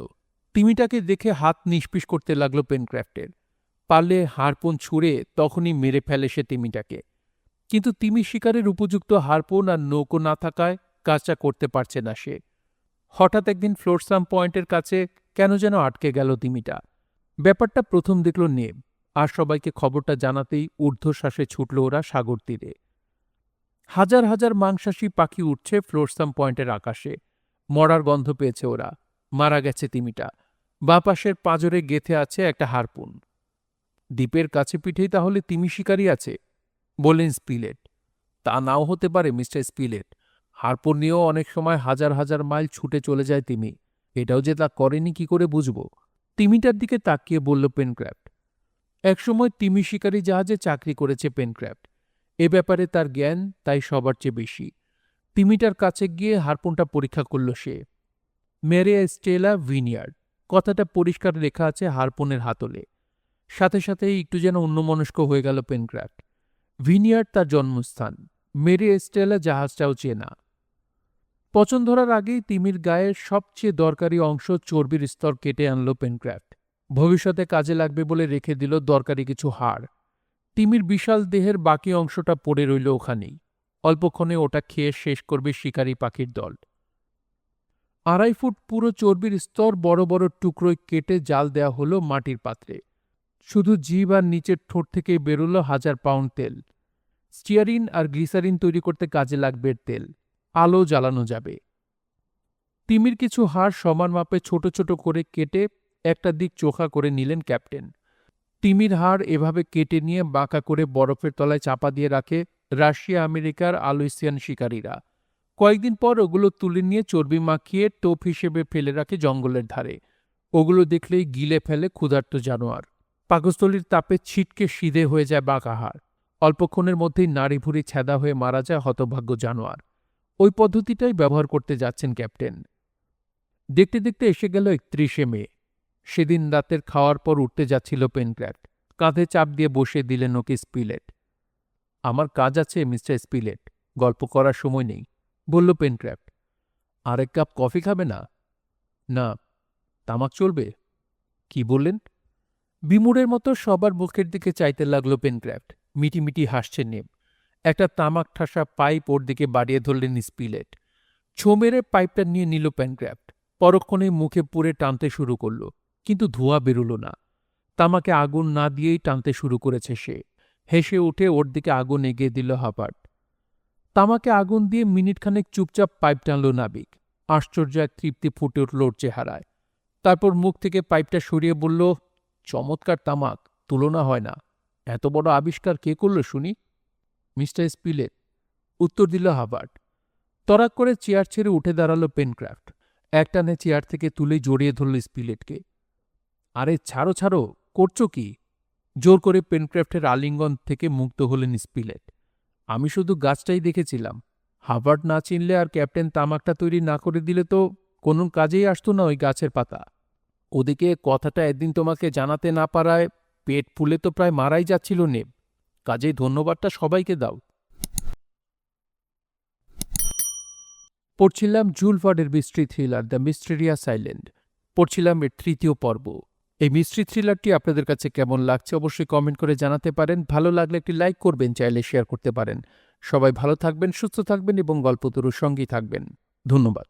তিমিটাকে দেখে হাত নিষ্পিস করতে লাগলো পেনক্রাফটের। পারলে হারপোন ছুঁড়ে তখনই মেরে ফেলে সে তিমিটাকে। কিন্তু তিমি শিকারের উপযুক্ত হারপোন আর নৌকো না থাকায় কাজটা করতে পারছে না সে। হঠাৎ একদিন ফ্লোরসাম পয়েন্টের কাছে কেন যেন আটকে গেল তিমিটা। ব্যাপারটা প্রথম দেখল নেব, আর সবাইকে খবরটা জানাতেই ঊর্ধ্বশ্বাসে ছুটল ওরা সাগর তীরে। হাজার হাজার মাংসাশী পাখি উঠছে ফ্লোরসাম পয়েন্টের আকাশে। মরার গন্ধ পেয়েছে ওরা। মারা গেছে তিমিটা। বাঁ পাশের পাঁজরে গেঁথে আছে একটা হারপুন। দ্বীপের কাছে পিঠেই তাহলে তিমি শিকারী আছে, বললেন স্পিলেট। তা নাও হতে পারে মিস্টার স্পিলেট। হারপুন নিয়েও অনেক সময় হাজার হাজার মাইল ছুটে চলে যায় তিমি। এটাও যে তা করেনি কি করে বুঝব? তিমিটার দিকে তাকিয়ে বলল পেনক্রাফট। একসময় তিমি শিকারী জাহাজে চাকরি করেছে পেনক্রাফট। এ ব্যাপারে তার জ্ঞান তাই সবার চেয়ে বেশি। তিমিটার কাছে গিয়ে হারপুনটা পরীক্ষা করল সে। মেরিয়া স্টেলা ভিনিয়ার্ড কথাটা পরিষ্কার লেখা আছে হারপুনের হাতলে। সাথে সাথে একটু যেন অন্যমনস্ক হয়ে গেল পেনক্রাফট। ভিনিয়ার্ড তার জন্মস্থান, মেরিয়া স্টেলা জাহাজটাও চেনা। পচন ধরার আগেই তিমির গায়ের সবচেয়ে দরকারি অংশ চর্বির স্তর কেটে আনল পেনক্রাফট। ভবিষ্যতে কাজে লাগবে বলে রেখে দিল দরকারি কিছু হাড়। তিমির বিশাল দেহের বাকি অংশটা পড়ে রইল ওখানেই। অল্পক্ষণে ওটা খেয়ে শেষ করবে শিকারী পাখির দল। 2.5 ফুট পুরো চর্বির স্তর বড় বড় টুকরোয় কেটে জাল দেয়া হলো মাটির পাত্রে। শুধু জিভ আর নিচের ঠোঁট থেকে বেরোল 1000 পাউন্ড তেল। স্টিয়ারিন আর গ্লিসারিন তৈরি করতে কাজে লাগবে তেল। আলো জ্বালানো যাবে। তিমির কিছু হাড় সমান মাপে ছোট ছোট করে কেটে একটা দিক চোখা করে নিলেন ক্যাপ্টেন। তিমির হাড় এভাবে কেটে নিয়ে বাঁকা করে বরফের তলায় চাপা দিয়ে রাখে রাশিয়া আমেরিকার আলুইসিয়ান শিকারীরা। কয়েকদিন পর ওগুলো তুলে নিয়ে চর্বি মাখিয়ে টোপ হিসেবে ফেলে রাখে জঙ্গলের ধারে। ওগুলো দেখলেই গিলে ফেলে ক্ষুধার্ত জানোয়ার। পাকস্থলীর তাপে ছিটকে সিধে হয়ে যায় বাঁকা হাড়। অল্পক্ষণের মধ্যেই নাড়িভুড়ি ছ্যাদা হয়ে মারা যায় হতভাগ্য জানোয়ার। ওই পদ্ধতিটাই ব্যবহার করতে যাচ্ছেন ক্যাপ্টেন। দেখতে দেখতে এসে গেল 31শে মে। সেদিন রাতের খাওয়ার পর উঠতে যাচ্ছিল পেনক্রাফট। কাঁধে চাপ দিয়ে বসে দিলেন ওকে স্পিলেট। আমার কাজ আছে মিস্টার স্পিলেট, গল্প করার সময় নেই, বলল পেনক্রাফট। আরেক কাপ কফি খাবে না? না। তামাক চলবে? কি বললেন? বিমূঢ়ের মতো সবার মুখের দিকে চাইতে লাগলো পেনক্রাফট। মিটিমিটি হাসছে নেব। একটা তামাক ঠাসা পাইপ ওর দিকে বাড়িয়ে ধরলেন স্পিলেট। ছো মেরে পাইপটা নিয়ে নিল পেনক্রাফট। পরক্ষণে মুখে পুরে টানতে শুরু করল, কিন্তু ধোঁয়া বেরুল না। তামাকে আগুন না দিয়েই টানতে শুরু করেছে সে। হেসে উঠে ওর দিকে আগুন এগিয়ে দিল হাবার্ট। তামাকে আগুন দিয়ে মিনিটখানেক চুপচাপ পাইপ টানল নাবিক। আশ্চর্য এক তৃপ্তি ফুটে উঠল ওর চেহারায়। তারপর মুখ থেকে পাইপটা সরিয়ে বলল, চমৎকার তামাক, তুলনা হয় না। এত বড় আবিষ্কার কে করল শুনি? মিস্টার স্পিলেট, উত্তর দিল হাবার্ট। তড়াক করে চেয়ার ছেড়ে উঠে দাঁড়ালো পেনক্রাফট। একটানে চেয়ার থেকে তুলে জড়িয়ে ধরল স্পিলেটকে। আরে ছাড়ো ছাড়ো, করছো কি? জোর করে পেনক্রাফটের আলিঙ্গন থেকে মুক্ত হলেন স্পিলেট। আমি শুধু গাছটাই দেখেছিলাম। হাবার্ট না চিনলে আর ক্যাপ্টেন তামাকটা তৈরি না করে দিলে তো কোনো কাজেই আসতো না ওই গাছের পাতা। ওদিকে কথাটা একদিন তোমাকে জানাতে না পারায় পেট ফুলে তো প্রায় মারাই যাচ্ছিল নেব। কাজেই ধন্যবাদটা সবাইকে দাও। পড়ছিলাম জুল ভার্নের mystery thriller the mysterious island. পড়ছিলাম এর 3য় পর্ব। এই মিস্ট্রি থ্রিলারটি আপনাদের কাছে কেমন লাগছে অবশ্যই কমেন্ট করে জানাতে পারেন। ভালো লাগলে একটি লাইক করবেন, চাইলে শেয়ার করতে পারেন। সবাই ভালো থাকবেন, সুস্থ থাকবেন এবং গল্পতরুর সঙ্গী থাকবেন। ধন্যবাদ।